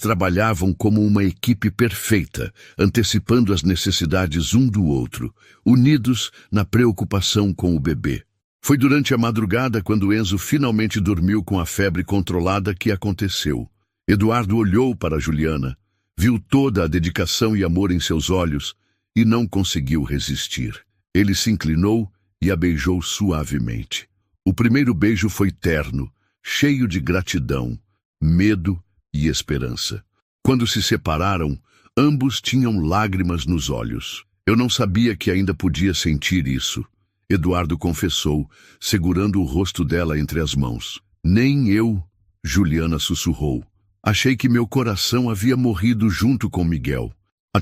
trabalhavam como uma equipe perfeita, antecipando as necessidades um do outro, unidos na preocupação com o bebê. Foi durante a madrugada, quando Enzo finalmente dormiu com a febre controlada, que aconteceu. Eduardo olhou para Juliana, viu toda a dedicação e amor em seus olhos e não conseguiu resistir. Ele se inclinou e a beijou suavemente. O primeiro beijo foi terno, cheio de gratidão, medo e esperança. Quando se separaram, ambos tinham lágrimas nos olhos. Eu não sabia que ainda podia sentir isso, Eduardo confessou, segurando o rosto dela entre as mãos. Nem eu, Juliana sussurrou. Achei que meu coração havia morrido junto com Miguel.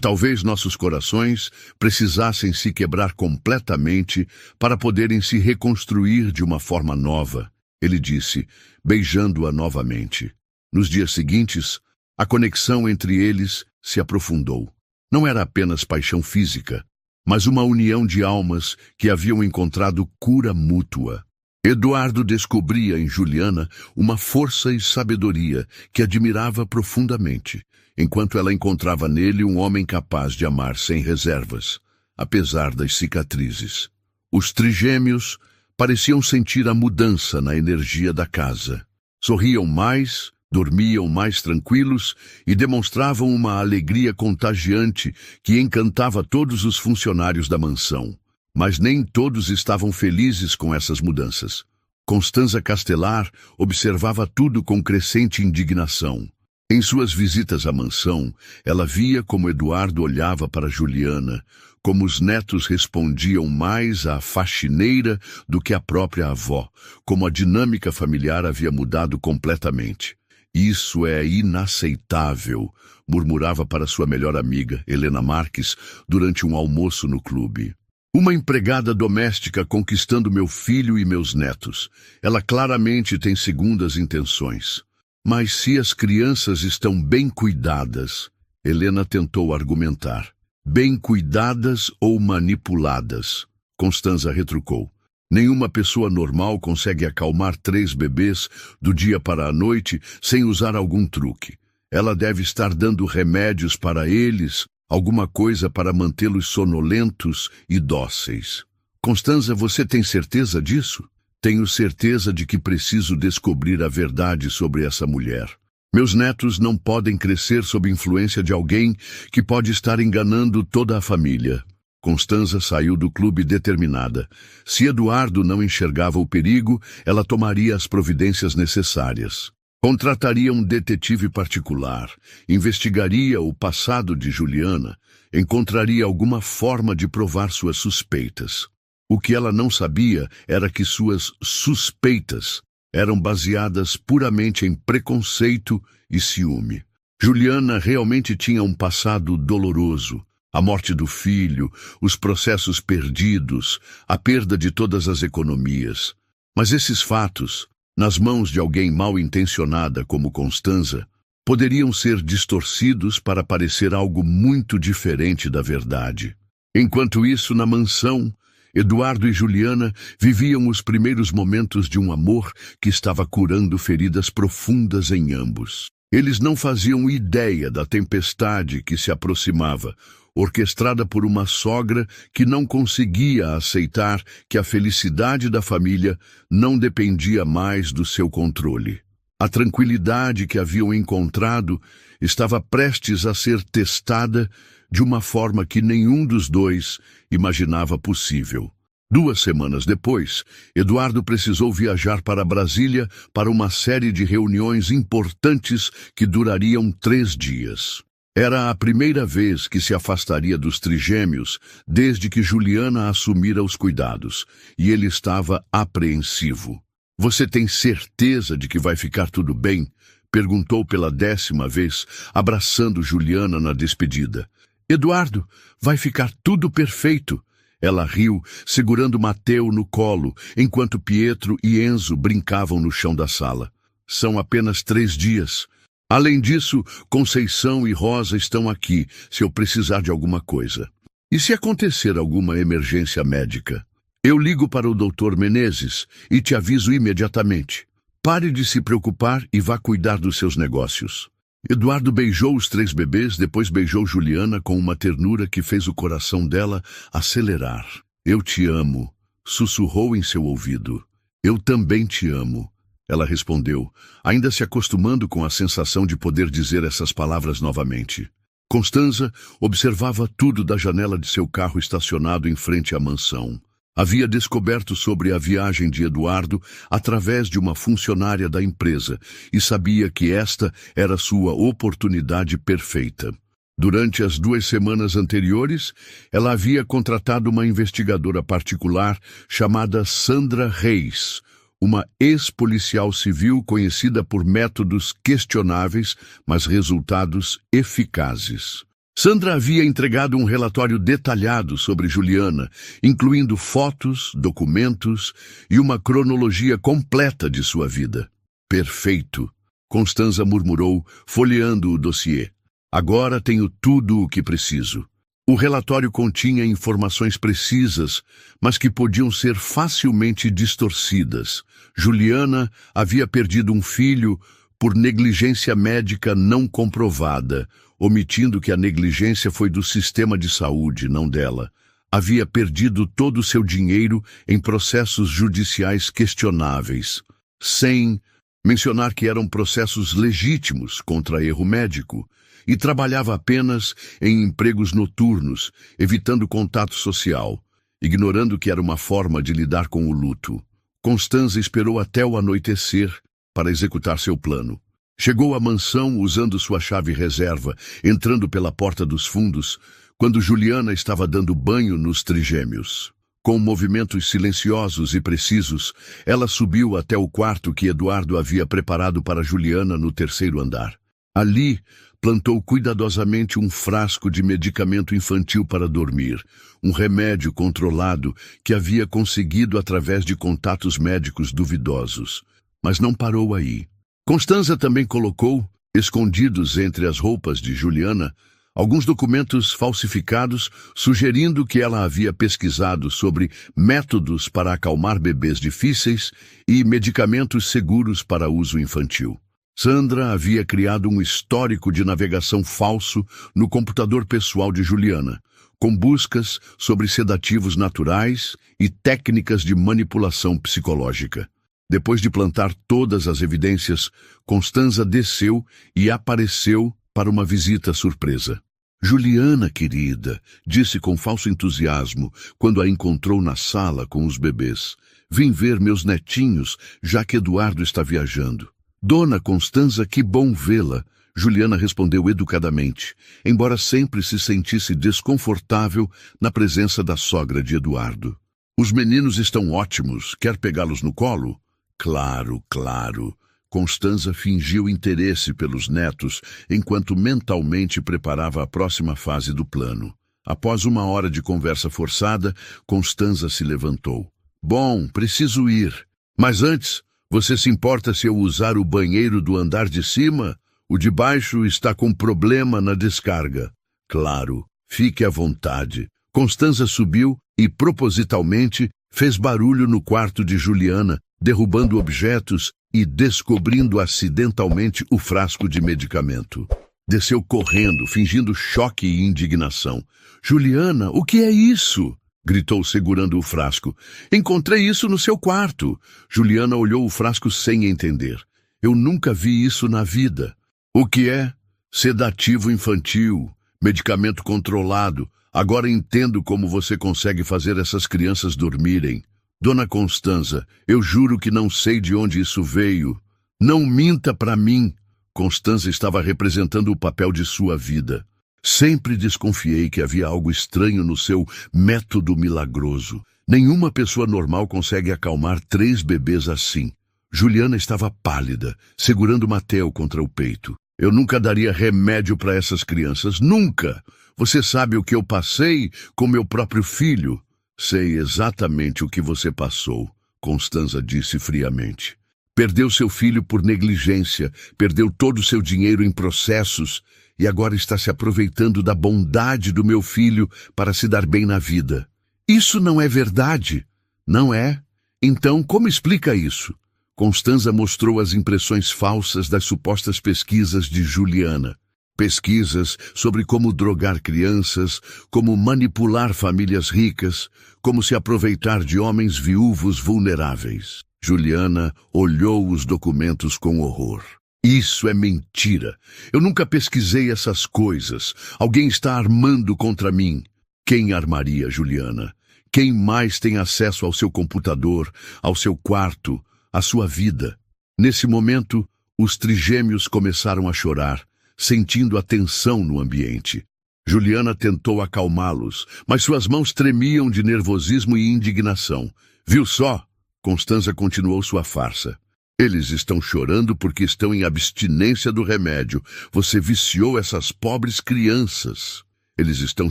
Talvez nossos corações precisassem se quebrar completamente para poderem se reconstruir de uma forma nova, ele disse, beijando-a novamente. Nos dias seguintes, a conexão entre eles se aprofundou. Não era apenas paixão física, mas uma união de almas que haviam encontrado cura mútua. Eduardo descobria em Juliana uma força e sabedoria que admirava profundamente, enquanto ela encontrava nele um homem capaz de amar sem reservas, apesar das cicatrizes. Os trigêmeos pareciam sentir a mudança na energia da casa. Sorriam mais, dormiam mais tranquilos e demonstravam uma alegria contagiante que encantava todos os funcionários da mansão. Mas nem todos estavam felizes com essas mudanças. Constanza Castelar observava tudo com crescente indignação. Em suas visitas à mansão, ela via como Eduardo olhava para Juliana, como os netos respondiam mais à faxineira do que à própria avó, como a dinâmica familiar havia mudado completamente. Isso é inaceitável, murmurava para sua melhor amiga, Helena Marques, durante um almoço no clube. Uma empregada doméstica conquistando meu filho e meus netos. Ela claramente tem segundas intenções. Mas se as crianças estão bem cuidadas, Helena tentou argumentar. Bem cuidadas ou manipuladas? Constanza retrucou. Nenhuma pessoa normal consegue acalmar 3 bebês do dia para a noite sem usar algum truque. Ela deve estar dando remédios para eles, alguma coisa para mantê-los sonolentos e dóceis. Constanza, você tem certeza disso? Tenho certeza de que preciso descobrir a verdade sobre essa mulher. Meus netos não podem crescer sob influência de alguém que pode estar enganando toda a família. Constanza saiu do clube determinada. Se Eduardo não enxergava o perigo, ela tomaria as providências necessárias. Contrataria um detetive particular, investigaria o passado de Juliana, encontraria alguma forma de provar suas suspeitas. O que ela não sabia era que suas suspeitas eram baseadas puramente em preconceito e ciúme. Juliana realmente tinha um passado doloroso. A morte do filho, os processos perdidos, a perda de todas as economias. Mas esses fatos, nas mãos de alguém mal intencionada como Constanza, poderiam ser distorcidos para parecer algo muito diferente da verdade. Enquanto isso, na mansão, Eduardo e Juliana viviam os primeiros momentos de um amor que estava curando feridas profundas em ambos. Eles não faziam ideia da tempestade que se aproximava, orquestrada por uma sogra que não conseguia aceitar que a felicidade da família não dependia mais do seu controle. A tranquilidade que haviam encontrado estava prestes a ser testada de uma forma que nenhum dos dois imaginava possível. 2 semanas depois, Eduardo precisou viajar para Brasília para uma série de reuniões importantes que durariam 3 dias. Era a primeira vez que se afastaria dos trigêmeos desde que Juliana assumira os cuidados, e ele estava apreensivo. Você tem certeza de que vai ficar tudo bem? Perguntou pela 10ª vez, abraçando Juliana na despedida. Eduardo, vai ficar tudo perfeito. Ela riu, segurando Mateo no colo, enquanto Pietro e Enzo brincavam no chão da sala. São apenas 3 dias. Além disso, Conceição e Rosa estão aqui, se eu precisar de alguma coisa. E se acontecer alguma emergência médica? Eu ligo para o Dr. Menezes e te aviso imediatamente. Pare de se preocupar e vá cuidar dos seus negócios. Eduardo beijou os 3 bebês, depois beijou Juliana com uma ternura que fez o coração dela acelerar. Eu te amo, sussurrou em seu ouvido. Eu também te amo, ela respondeu, ainda se acostumando com a sensação de poder dizer essas palavras novamente. Constanza observava tudo da janela de seu carro estacionado em frente à mansão. Havia descoberto sobre a viagem de Eduardo através de uma funcionária da empresa e sabia que esta era sua oportunidade perfeita. Durante as 2 semanas anteriores, ela havia contratado uma investigadora particular chamada Sandra Reis, uma ex-policial civil conhecida por métodos questionáveis, mas resultados eficazes. Sandra havia entregado um relatório detalhado sobre Juliana, incluindo fotos, documentos e uma cronologia completa de sua vida. Perfeito, Constanza murmurou, folheando o dossiê. Agora tenho tudo o que preciso. O relatório continha informações precisas, mas que podiam ser facilmente distorcidas. Juliana havia perdido um filho por negligência médica não comprovada, omitindo que a negligência foi do sistema de saúde, não dela. Havia perdido todo o seu dinheiro em processos judiciais questionáveis, sem mencionar que eram processos legítimos contra erro médico, e trabalhava apenas em empregos noturnos, evitando contato social, ignorando que era uma forma de lidar com o luto. Constanza esperou até o anoitecer para executar seu plano. Chegou à mansão usando sua chave reserva, entrando pela porta dos fundos, quando Juliana estava dando banho nos trigêmeos. Com movimentos silenciosos e precisos, ela subiu até o quarto que Eduardo havia preparado para Juliana no 3º andar. Ali, plantou cuidadosamente um frasco de medicamento infantil para dormir, um remédio controlado que havia conseguido através de contatos médicos duvidosos. Mas não parou aí. Constanza também colocou, escondidos entre as roupas de Juliana, alguns documentos falsificados sugerindo que ela havia pesquisado sobre métodos para acalmar bebês difíceis e medicamentos seguros para uso infantil. Sandra havia criado um histórico de navegação falso no computador pessoal de Juliana, com buscas sobre sedativos naturais e técnicas de manipulação psicológica. Depois de plantar todas as evidências, Constanza desceu e apareceu para uma visita surpresa. Juliana, querida, disse com falso entusiasmo quando a encontrou na sala com os bebês. Vim ver meus netinhos, já que Eduardo está viajando. Dona Constanza, que bom vê-la, Juliana respondeu educadamente, embora sempre se sentisse desconfortável na presença da sogra de Eduardo. Os meninos estão ótimos, quer pegá-los no colo? Claro, claro. Constanza fingiu interesse pelos netos, enquanto mentalmente preparava a próxima fase do plano. Após 1 hora de conversa forçada, Constanza se levantou. Bom, preciso ir. Mas antes, você se importa se eu usar o banheiro do andar de cima? O de baixo está com problema na descarga. Claro, fique à vontade. Constanza subiu e, propositalmente, fez barulho no quarto de Juliana, derrubando objetos e descobrindo acidentalmente o frasco de medicamento. Desceu correndo, fingindo choque e indignação. Juliana, o que é isso? Gritou segurando o frasco. Encontrei isso no seu quarto. Juliana olhou o frasco sem entender. Eu nunca vi isso na vida. O que é? Sedativo infantil, medicamento controlado. Agora entendo como você consegue fazer essas crianças dormirem. Dona Constanza, eu juro que não sei de onde isso veio. Não minta para mim. Constanza estava representando o papel de sua vida. Sempre desconfiei que havia algo estranho no seu método milagroso. Nenhuma pessoa normal consegue acalmar 3 bebês assim. Juliana estava pálida, segurando Mateo contra o peito. Eu nunca daria remédio para essas crianças, nunca! Você sabe o que eu passei com meu próprio filho? Sei exatamente o que você passou, Constanza disse friamente. Perdeu seu filho por negligência, perdeu todo o seu dinheiro em processos e agora está se aproveitando da bondade do meu filho para se dar bem na vida. Isso não é verdade, não é? Então, como explica isso? Constanza mostrou as impressões falsas das supostas pesquisas de Juliana. Pesquisas sobre como drogar crianças, como manipular famílias ricas, como se aproveitar de homens viúvos vulneráveis. Juliana olhou os documentos com horror. Isso é mentira. Eu nunca pesquisei essas coisas. Alguém está armando contra mim. Quem armaria, Juliana? Quem mais tem acesso ao seu computador, ao seu quarto, à sua vida? Nesse momento, os trigêmeos começaram a chorar, sentindo a tensão no ambiente. Juliana tentou acalmá-los, mas suas mãos tremiam de nervosismo e indignação. Viu só? Constanza continuou sua farsa. Eles estão chorando porque estão em abstinência do remédio. Você viciou essas pobres crianças. Eles estão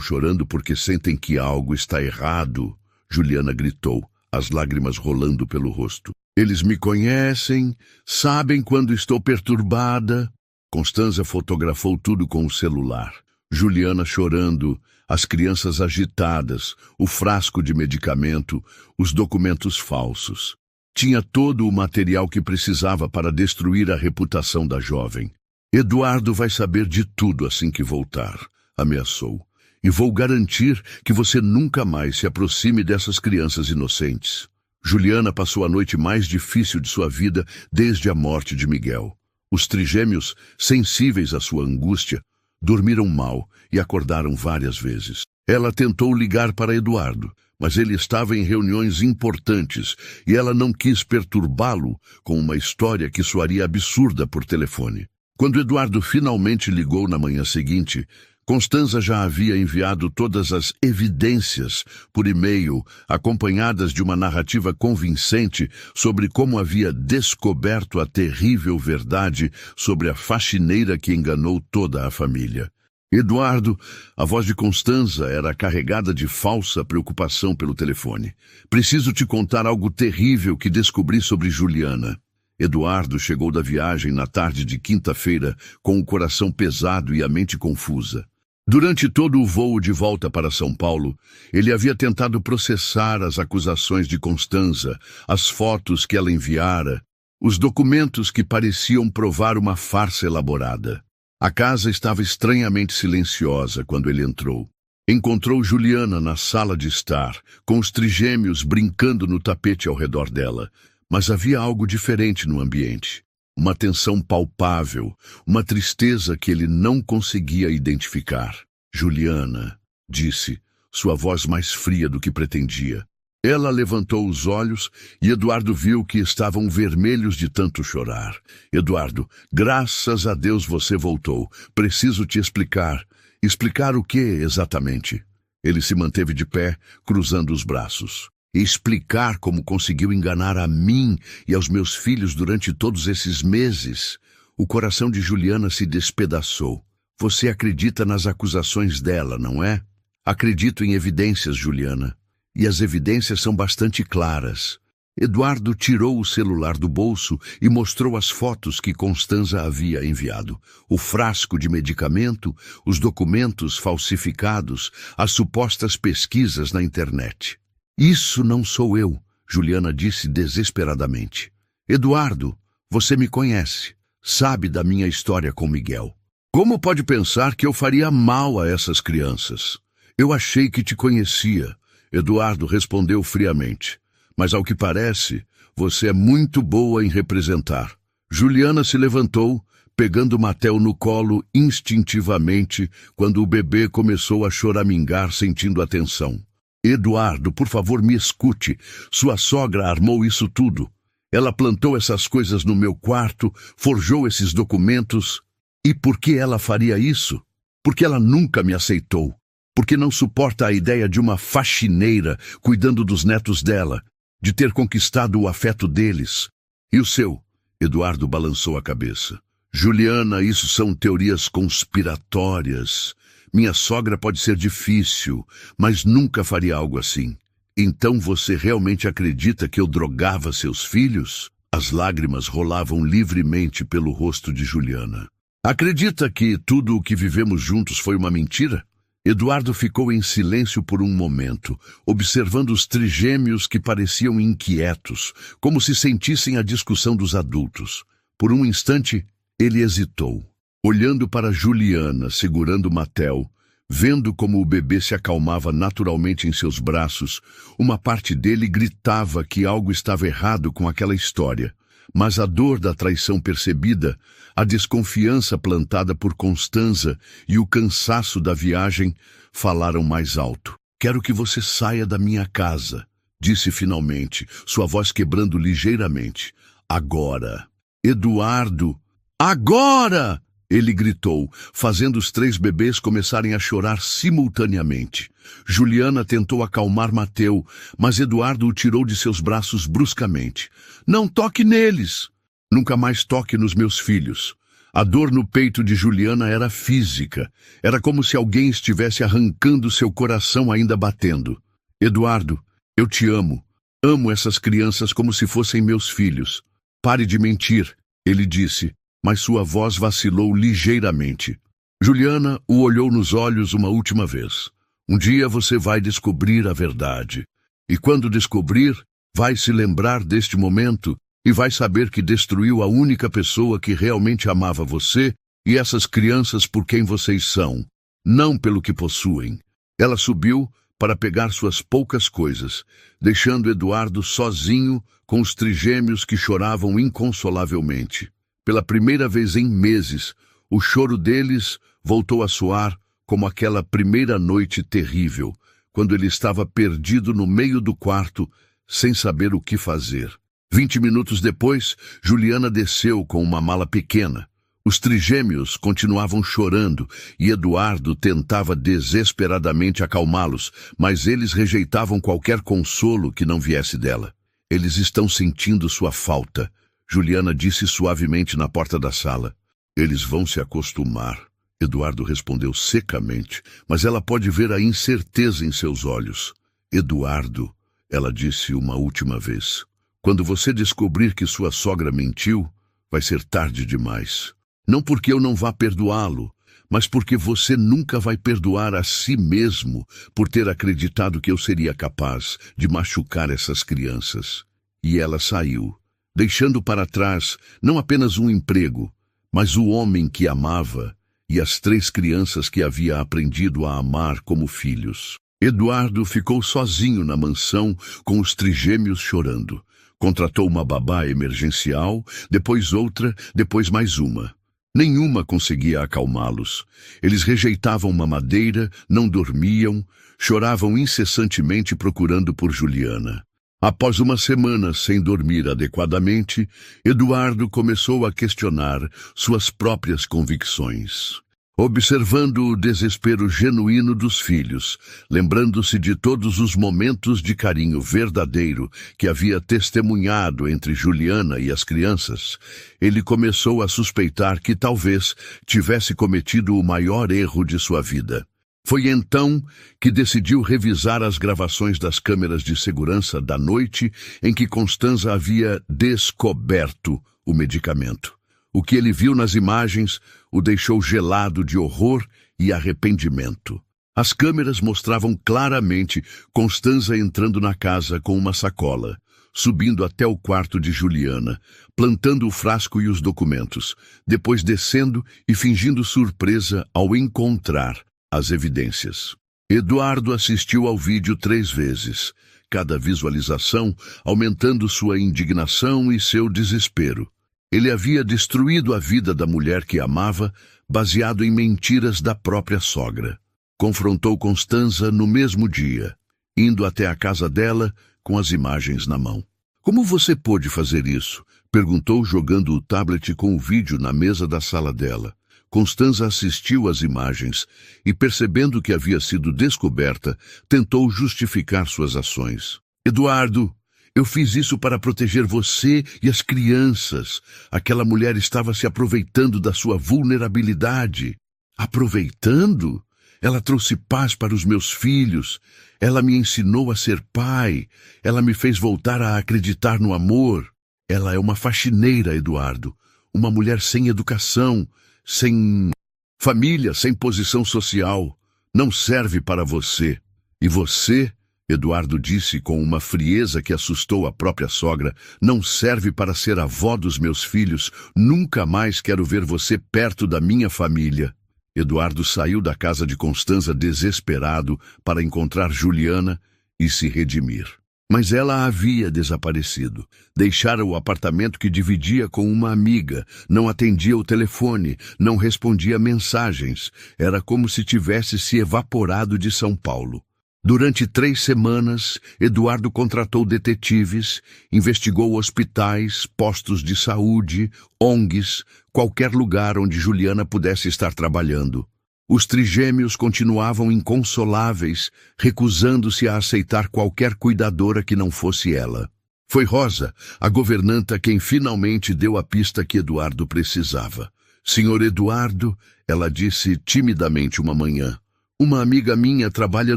chorando porque sentem que algo está errado. Juliana gritou, as lágrimas rolando pelo rosto. Eles me conhecem, sabem quando estou perturbada. Constanza fotografou tudo com o celular. Juliana chorando, as crianças agitadas, o frasco de medicamento, os documentos falsos. Tinha todo o material que precisava para destruir a reputação da jovem. Eduardo vai saber de tudo assim que voltar, ameaçou. E vou garantir que você nunca mais se aproxime dessas crianças inocentes. Juliana passou a noite mais difícil de sua vida desde a morte de Miguel. Os trigêmeos, sensíveis à sua angústia, dormiram mal e acordaram várias vezes. Ela tentou ligar para Eduardo, mas ele estava em reuniões importantes e ela não quis perturbá-lo com uma história que soaria absurda por telefone. Quando Eduardo finalmente ligou na manhã seguinte, Constanza já havia enviado todas as evidências por e-mail, acompanhadas de uma narrativa convincente sobre como havia descoberto a terrível verdade sobre a faxineira que enganou toda a família. Eduardo, a voz de Constanza era carregada de falsa preocupação pelo telefone. Preciso te contar algo terrível que descobri sobre Juliana. Eduardo chegou da viagem na tarde de quinta-feira com o coração pesado e a mente confusa. Durante todo o voo de volta para São Paulo, ele havia tentado processar as acusações de Constanza, as fotos que ela enviara, os documentos que pareciam provar uma farsa elaborada. A casa estava estranhamente silenciosa quando ele entrou. Encontrou Juliana na sala de estar, com os trigêmeos brincando no tapete ao redor dela, mas havia algo diferente no ambiente. Uma tensão palpável, uma tristeza que ele não conseguia identificar. Juliana, disse, sua voz mais fria do que pretendia. Ela levantou os olhos e Eduardo viu que estavam vermelhos de tanto chorar. Eduardo, graças a Deus você voltou. Preciso te explicar. Explicar o que exatamente? Ele se manteve de pé, cruzando os braços. Explicar como conseguiu enganar a mim e aos meus filhos durante todos esses meses. O coração de Juliana se despedaçou. Você acredita nas acusações dela, não é? Acredito em evidências, Juliana. E as evidências são bastante claras. Eduardo tirou o celular do bolso e mostrou as fotos que Constanza havia enviado. O frasco de medicamento, os documentos falsificados, as supostas pesquisas na internet. Isso não sou eu, Juliana disse desesperadamente. Eduardo, você me conhece, sabe da minha história com Miguel. Como pode pensar que eu faria mal a essas crianças? Eu achei que te conhecia, Eduardo respondeu friamente. Mas ao que parece, você é muito boa em representar. Juliana se levantou, pegando Mateo no colo instintivamente quando o bebê começou a choramingar sentindo a tensão. Eduardo, por favor, me escute. Sua sogra armou isso tudo. Ela plantou essas coisas no meu quarto, forjou esses documentos. E por que ela faria isso? Porque ela nunca me aceitou. Porque não suporta a ideia de uma faxineira cuidando dos netos dela, de ter conquistado o afeto deles. E o seu? Eduardo balançou a cabeça. Juliana, isso são teorias conspiratórias. Minha sogra pode ser difícil, mas nunca faria algo assim. Então você realmente acredita que eu drogava seus filhos? As lágrimas rolavam livremente pelo rosto de Juliana. Acredita que tudo o que vivemos juntos foi uma mentira? Eduardo ficou em silêncio por um momento, observando os trigêmeos que pareciam inquietos, como se sentissem a discussão dos adultos. Por um instante, ele hesitou, olhando para Juliana, segurando Matel, vendo como o bebê se acalmava naturalmente em seus braços. Uma parte dele gritava que algo estava errado com aquela história. Mas a dor da traição percebida, a desconfiança plantada por Constanza e o cansaço da viagem falaram mais alto. Quero que você saia da minha casa, disse finalmente, sua voz quebrando ligeiramente. Agora. Eduardo. Agora! Ele gritou, fazendo os 3 bebês começarem a chorar simultaneamente. Juliana tentou acalmar Mateu, mas Eduardo o tirou de seus braços bruscamente. Não toque neles! Nunca mais toque nos meus filhos. A dor no peito de Juliana era física. Era como se alguém estivesse arrancando seu coração ainda batendo. Eduardo, eu te amo. Amo essas crianças como se fossem meus filhos. Pare de mentir, ele disse. Mas sua voz vacilou ligeiramente. Juliana o olhou nos olhos uma última vez. Um dia você vai descobrir a verdade. E quando descobrir, vai se lembrar deste momento e vai saber que destruiu a única pessoa que realmente amava você e essas crianças por quem vocês são, não pelo que possuem. Ela subiu para pegar suas poucas coisas, deixando Eduardo sozinho com os trigêmeos que choravam inconsolavelmente. Pela primeira vez em meses, o choro deles voltou a soar como aquela primeira noite terrível, quando ele estava perdido no meio do quarto, sem saber o que fazer. 20 minutos depois, Juliana desceu com uma mala pequena. Os trigêmeos continuavam chorando e Eduardo tentava desesperadamente acalmá-los, mas eles rejeitavam qualquer consolo que não viesse dela. Eles estão sentindo sua falta, Juliana disse suavemente na porta da sala. Eles vão se acostumar, Eduardo respondeu secamente, mas ela pode ver a incerteza em seus olhos. Eduardo, ela disse uma última vez, quando você descobrir que sua sogra mentiu, vai ser tarde demais. Não porque eu não vá perdoá-lo, mas porque você nunca vai perdoar a si mesmo por ter acreditado que eu seria capaz de machucar essas crianças. E ela saiu, deixando para trás não apenas um emprego, mas o homem que amava e as 3 crianças que havia aprendido a amar como filhos. Eduardo ficou sozinho na mansão com os trigêmeos chorando. Contratou uma babá emergencial, depois outra, depois mais uma. Nenhuma conseguia acalmá-los. Eles rejeitavam mamadeira, não dormiam, choravam incessantemente procurando por Juliana. Após uma semana sem dormir adequadamente, Eduardo começou a questionar suas próprias convicções. Observando o desespero genuíno dos filhos, lembrando-se de todos os momentos de carinho verdadeiro que havia testemunhado entre Juliana e as crianças, ele começou a suspeitar que talvez tivesse cometido o maior erro de sua vida. Foi então que decidiu revisar as gravações das câmeras de segurança da noite em que Constanza havia descoberto o medicamento. O que ele viu nas imagens o deixou gelado de horror e arrependimento. As câmeras mostravam claramente Constanza entrando na casa com uma sacola, subindo até o quarto de Juliana, plantando o frasco e os documentos, depois descendo e fingindo surpresa ao encontrar as evidências. Eduardo assistiu ao vídeo 3 vezes, cada visualização aumentando sua indignação e seu desespero. Ele havia destruído a vida da mulher que amava, baseado em mentiras da própria sogra. Confrontou Constanza no mesmo dia, indo até a casa dela com as imagens na mão. Como você pôde fazer isso? Perguntou, jogando o tablet com o vídeo na mesa da sala dela. Constanza assistiu às imagens e, percebendo que havia sido descoberta, tentou justificar suas ações. Eduardo, Eu fiz isso para proteger você e as crianças. Aquela mulher estava se aproveitando da sua vulnerabilidade. Aproveitando? Ela trouxe paz para os meus filhos. Ela me ensinou a ser pai. Ela me fez voltar a acreditar no amor. Ela é uma faxineira, Eduardo. Uma mulher sem educação, sem família, sem posição social. Não serve para você. E você, Eduardo disse com uma frieza que assustou a própria sogra, não serve para ser avó dos meus filhos. Nunca mais quero ver você perto da minha família. Eduardo saiu da casa de Constanza desesperado para encontrar Juliana e se redimir. Mas ela havia desaparecido. Deixara o apartamento que dividia com uma amiga, não atendia o telefone, não respondia mensagens. Era como se tivesse se evaporado de São Paulo. Durante 3 semanas, Eduardo contratou detetives, investigou hospitais, postos de saúde, ONGs, qualquer lugar onde Juliana pudesse estar trabalhando. Os trigêmeos continuavam inconsoláveis, recusando-se a aceitar qualquer cuidadora que não fosse ela. Foi Rosa, a governanta, quem finalmente deu a pista que Eduardo precisava. Senhor Eduardo, ela disse timidamente uma manhã, uma amiga minha trabalha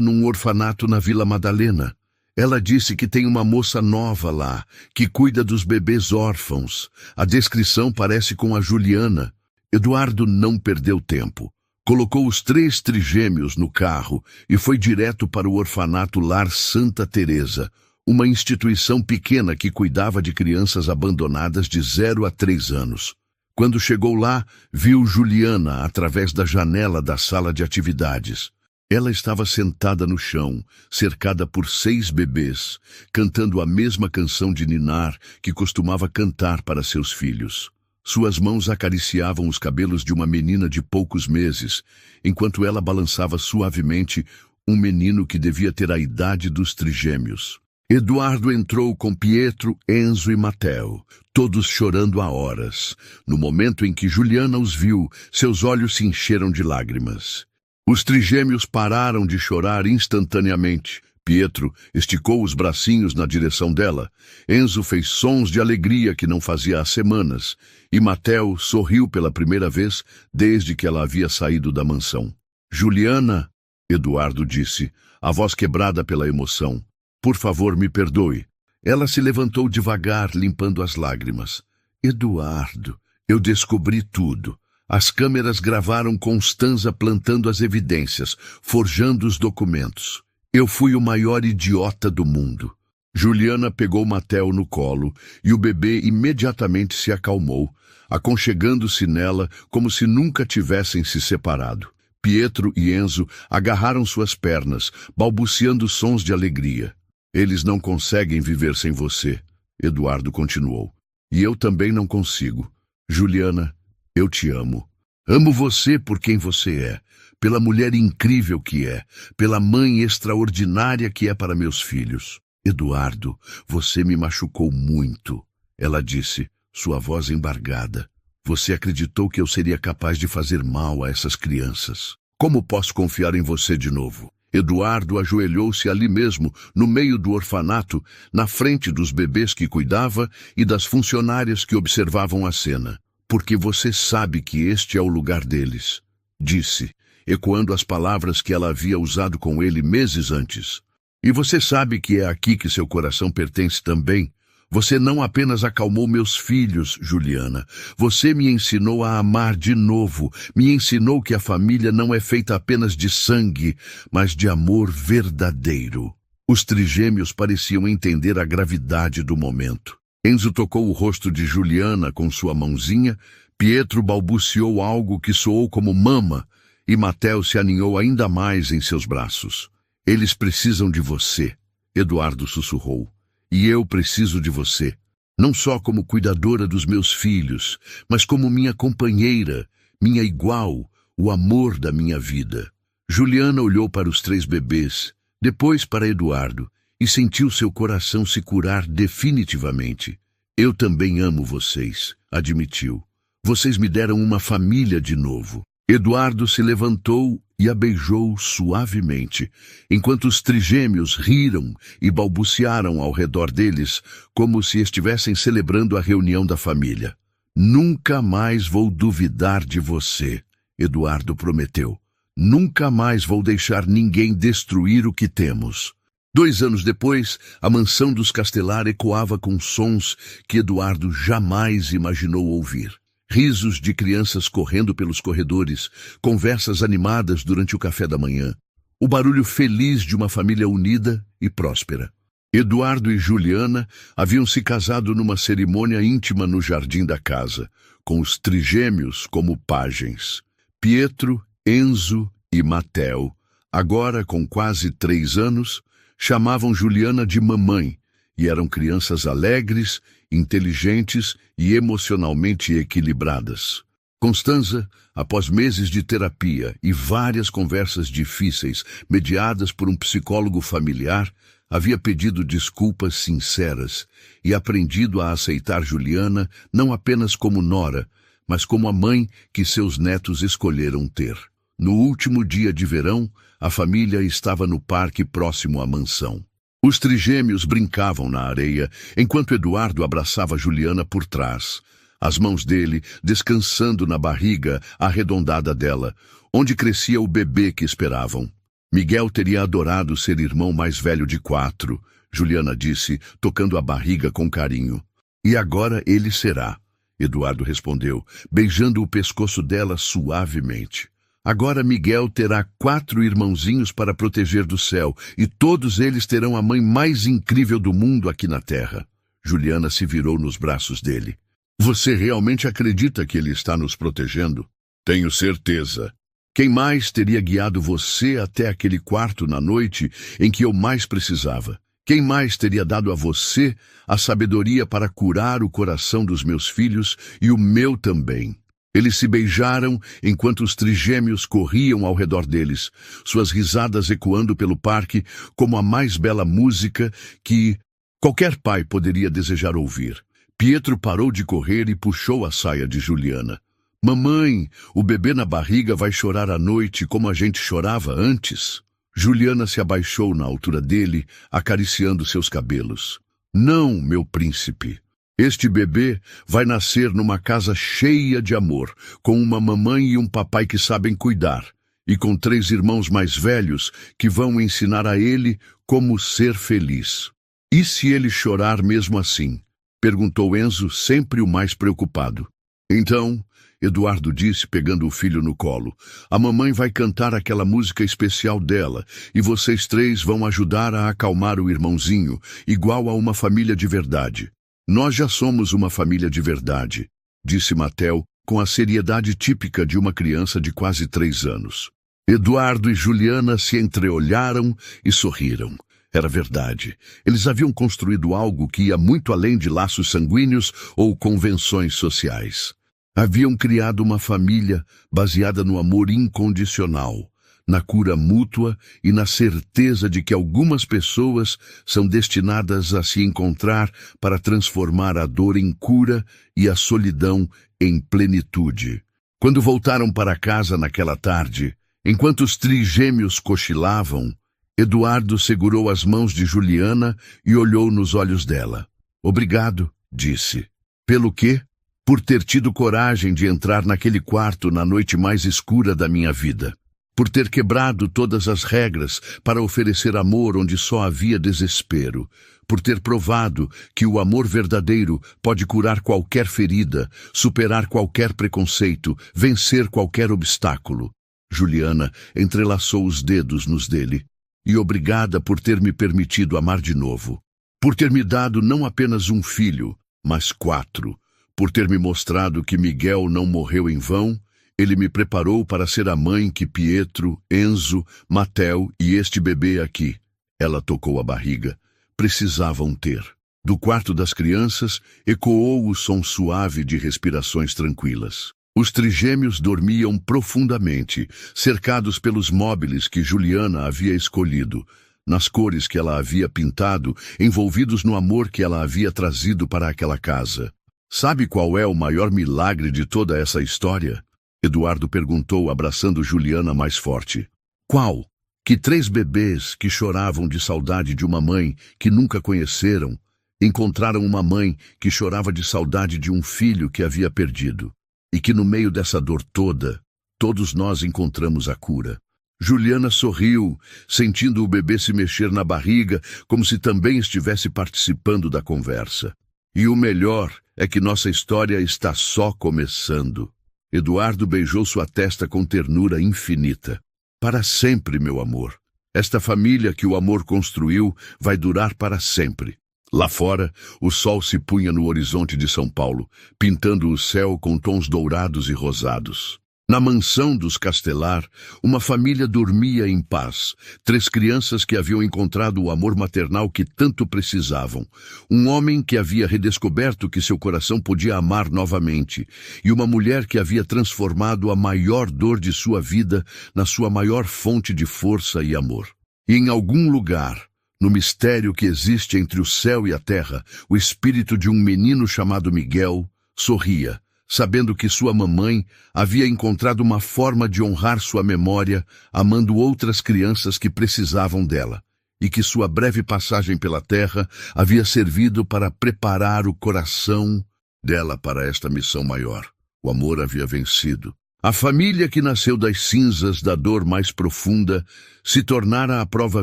num orfanato na Vila Madalena. Ela disse que tem uma moça nova lá, que cuida dos bebês órfãos. A descrição parece com a Juliana. Eduardo não perdeu tempo. Colocou os 3 trigêmeos no carro e foi direto para o orfanato Lar Santa Teresa, uma instituição pequena que cuidava de crianças abandonadas de 0 a 3 anos. Quando chegou lá, viu Juliana através da janela da sala de atividades. Ela estava sentada no chão, cercada por 6 bebês, cantando a mesma canção de ninar que costumava cantar para seus filhos. Suas mãos acariciavam os cabelos de uma menina de poucos meses, enquanto ela balançava suavemente um menino que devia ter a idade dos trigêmeos. Eduardo entrou com Pietro, Enzo e Matteo, todos chorando há horas. No momento em que Juliana os viu, seus olhos se encheram de lágrimas. Os trigêmeos pararam de chorar instantaneamente. Pietro esticou os bracinhos na direção dela. Enzo fez sons de alegria que não fazia há semanas. E Matteo sorriu pela primeira vez desde que ela havia saído da mansão. Juliana, Eduardo disse, a voz quebrada pela emoção. Por favor, me perdoe. Ela se levantou devagar, limpando as lágrimas. Eduardo, eu descobri tudo. As câmeras gravaram Constanza plantando as evidências, forjando os documentos. Eu fui o maior idiota do mundo. Juliana pegou Matteo no colo e o bebê imediatamente se acalmou, aconchegando-se nela como se nunca tivessem se separado. Pietro e Enzo agarraram suas pernas, balbuciando sons de alegria. Eles não conseguem viver sem você, Eduardo continuou. E eu também não consigo. Juliana, eu te amo. Amo você por quem você é, pela mulher incrível que é, pela mãe extraordinária que é para meus filhos. Eduardo, você me machucou muito, ela disse, sua voz embargada. Você acreditou que eu seria capaz de fazer mal a essas crianças. Como posso confiar em você de novo? Eduardo ajoelhou-se ali mesmo, no meio do orfanato, na frente dos bebês que cuidava e das funcionárias que observavam a cena. Porque você sabe que este é o lugar deles, disse, ecoando as palavras que ela havia usado com ele meses antes. E você sabe que é aqui que seu coração pertence também. Você não apenas acalmou meus filhos, Juliana. Você me ensinou a amar de novo. Me ensinou que a família não é feita apenas de sangue, mas de amor verdadeiro. Os trigêmeos pareciam entender a gravidade do momento. Enzo tocou o rosto de Juliana com sua mãozinha, Pietro balbuciou algo que soou como mama, e Matteo se aninhou ainda mais em seus braços. Eles precisam de você, Eduardo sussurrou. E eu preciso de você, não só como cuidadora dos meus filhos, mas como minha companheira, minha igual, o amor da minha vida. Juliana olhou para os 3 bebês, depois para Eduardo, e sentiu seu coração se curar definitivamente. Eu também amo vocês, admitiu. Vocês me deram uma família de novo. Eduardo se levantou e a beijou suavemente, enquanto os trigêmeos riram e balbuciaram ao redor deles, como se estivessem celebrando a reunião da família. Nunca mais vou duvidar de você, Eduardo prometeu. Nunca mais vou deixar ninguém destruir o que temos. 2 anos depois, a mansão dos Castelar ecoava com sons que Eduardo jamais imaginou ouvir. Risos de crianças correndo pelos corredores, conversas animadas durante o café da manhã, o barulho feliz de uma família unida e próspera. Eduardo e Juliana haviam se casado numa cerimônia íntima no jardim da casa, com os trigêmeos como pajens. Pietro, Enzo e Matteo, agora com quase 3 anos, chamavam Juliana de mamãe e eram crianças alegres, inteligentes e emocionalmente equilibradas. Constanza, após meses de terapia e várias conversas difíceis, mediadas por um psicólogo familiar, havia pedido desculpas sinceras e aprendido a aceitar Juliana não apenas como nora, mas como a mãe que seus netos escolheram ter. No último dia de verão, a família estava no parque próximo à mansão. Os trigêmeos brincavam na areia, enquanto Eduardo abraçava Juliana por trás, as mãos dele descansando na barriga arredondada dela, onde crescia o bebê que esperavam. Miguel teria adorado ser irmão mais velho de 4, Juliana disse, tocando a barriga com carinho. E agora ele será, Eduardo respondeu, beijando o pescoço dela suavemente. Agora Miguel terá 4 irmãozinhos para proteger do céu, e todos eles terão a mãe mais incrível do mundo aqui na terra. Juliana se virou nos braços dele. Você realmente acredita que ele está nos protegendo? Tenho certeza. Quem mais teria guiado você até aquele quarto na noite em que eu mais precisava? Quem mais teria dado a você a sabedoria para curar o coração dos meus filhos e o meu também? Eles se beijaram enquanto os trigêmeos corriam ao redor deles, suas risadas ecoando pelo parque como a mais bela música que qualquer pai poderia desejar ouvir. Pietro parou de correr e puxou a saia de Juliana. Mamãe, o bebê na barriga vai chorar à noite como a gente chorava antes. Juliana se abaixou na altura dele, acariciando seus cabelos. Não, meu príncipe. Este bebê vai nascer numa casa cheia de amor, com uma mamãe e um papai que sabem cuidar, e com 3 irmãos mais velhos que vão ensinar a ele como ser feliz. E se ele chorar mesmo assim? Perguntou Enzo, sempre o mais preocupado. Então, Eduardo disse, pegando o filho no colo, a mamãe vai cantar aquela música especial dela, e vocês 3 vão ajudar a acalmar o irmãozinho, igual a uma família de verdade. Nós já somos uma família de verdade, disse Matteo, com a seriedade típica de uma criança de quase 3 anos. Eduardo e Juliana se entreolharam e sorriram. Era verdade. Eles haviam construído algo que ia muito além de laços sanguíneos ou convenções sociais. Haviam criado uma família baseada no amor incondicional, na cura mútua e na certeza de que algumas pessoas são destinadas a se encontrar para transformar a dor em cura e a solidão em plenitude. Quando voltaram para casa naquela tarde, enquanto os trigêmeos cochilavam, Eduardo segurou as mãos de Juliana e olhou nos olhos dela. Obrigado, disse. Pelo quê? Por ter tido coragem de entrar naquele quarto na noite mais escura da minha vida. Por ter quebrado todas as regras para oferecer amor onde só havia desespero, por ter provado que o amor verdadeiro pode curar qualquer ferida, superar qualquer preconceito, vencer qualquer obstáculo. Juliana entrelaçou os dedos nos dele. E obrigada por ter me permitido amar de novo. Por ter me dado não apenas um filho, mas 4. Por ter me mostrado que Miguel não morreu em vão. Ele me preparou para ser a mãe que Pietro, Enzo, Matteo e este bebê aqui, ela tocou a barriga, precisavam ter. Do quarto das crianças, ecoou o som suave de respirações tranquilas. Os trigêmeos dormiam profundamente, cercados pelos móveis que Juliana havia escolhido, nas cores que ela havia pintado, envolvidos no amor que ela havia trazido para aquela casa. Sabe qual é o maior milagre de toda essa história? Eduardo perguntou, abraçando Juliana mais forte. Qual? Que 3 bebês que choravam de saudade de uma mãe que nunca conheceram, encontraram uma mãe que chorava de saudade de um filho que havia perdido. E que no meio dessa dor toda, todos nós encontramos a cura. Juliana sorriu, sentindo o bebê se mexer na barriga, como se também estivesse participando da conversa. E o melhor é que nossa história está só começando. Eduardo beijou sua testa com ternura infinita. Para sempre, meu amor. Esta família que o amor construiu vai durar para sempre. Lá fora, o sol se punha no horizonte de São Paulo, pintando o céu com tons dourados e rosados. Na mansão dos Castelar, uma família dormia em paz. 3 crianças que haviam encontrado o amor maternal que tanto precisavam. Um homem que havia redescoberto que seu coração podia amar novamente. E uma mulher que havia transformado a maior dor de sua vida na sua maior fonte de força e amor. E em algum lugar, no mistério que existe entre o céu e a terra, o espírito de um menino chamado Miguel sorria, sabendo que sua mamãe havia encontrado uma forma de honrar sua memória, amando outras crianças que precisavam dela, e que sua breve passagem pela terra havia servido para preparar o coração dela para esta missão maior. O amor havia vencido. A família que nasceu das cinzas da dor mais profunda se tornara a prova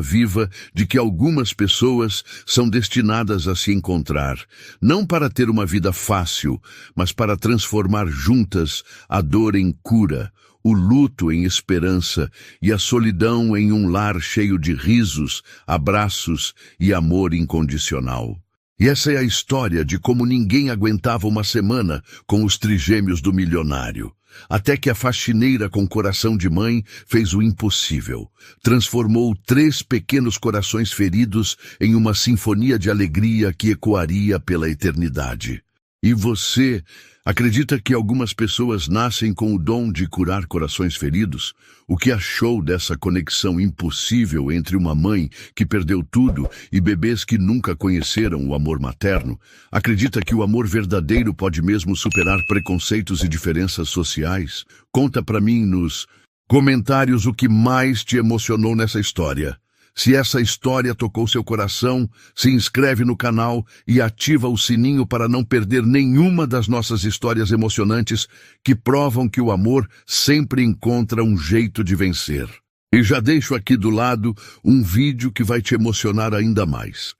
viva de que algumas pessoas são destinadas a se encontrar, não para ter uma vida fácil, mas para transformar juntas a dor em cura, o luto em esperança e a solidão em um lar cheio de risos, abraços e amor incondicional. E essa é a história de como ninguém aguentava uma semana com os trigêmeos do milionário. Até que a faxineira com coração de mãe fez o impossível. Transformou 3 pequenos corações feridos em uma sinfonia de alegria que ecoaria pela eternidade. E você acredita que algumas pessoas nascem com o dom de curar corações feridos? O que achou dessa conexão impossível entre uma mãe que perdeu tudo e bebês que nunca conheceram o amor materno? Acredita que o amor verdadeiro pode mesmo superar preconceitos e diferenças sociais? Conta pra mim nos comentários o que mais te emocionou nessa história. Se essa história tocou seu coração, se inscreve no canal e ativa o sininho para não perder nenhuma das nossas histórias emocionantes que provam que o amor sempre encontra um jeito de vencer. E já deixo aqui do lado um vídeo que vai te emocionar ainda mais.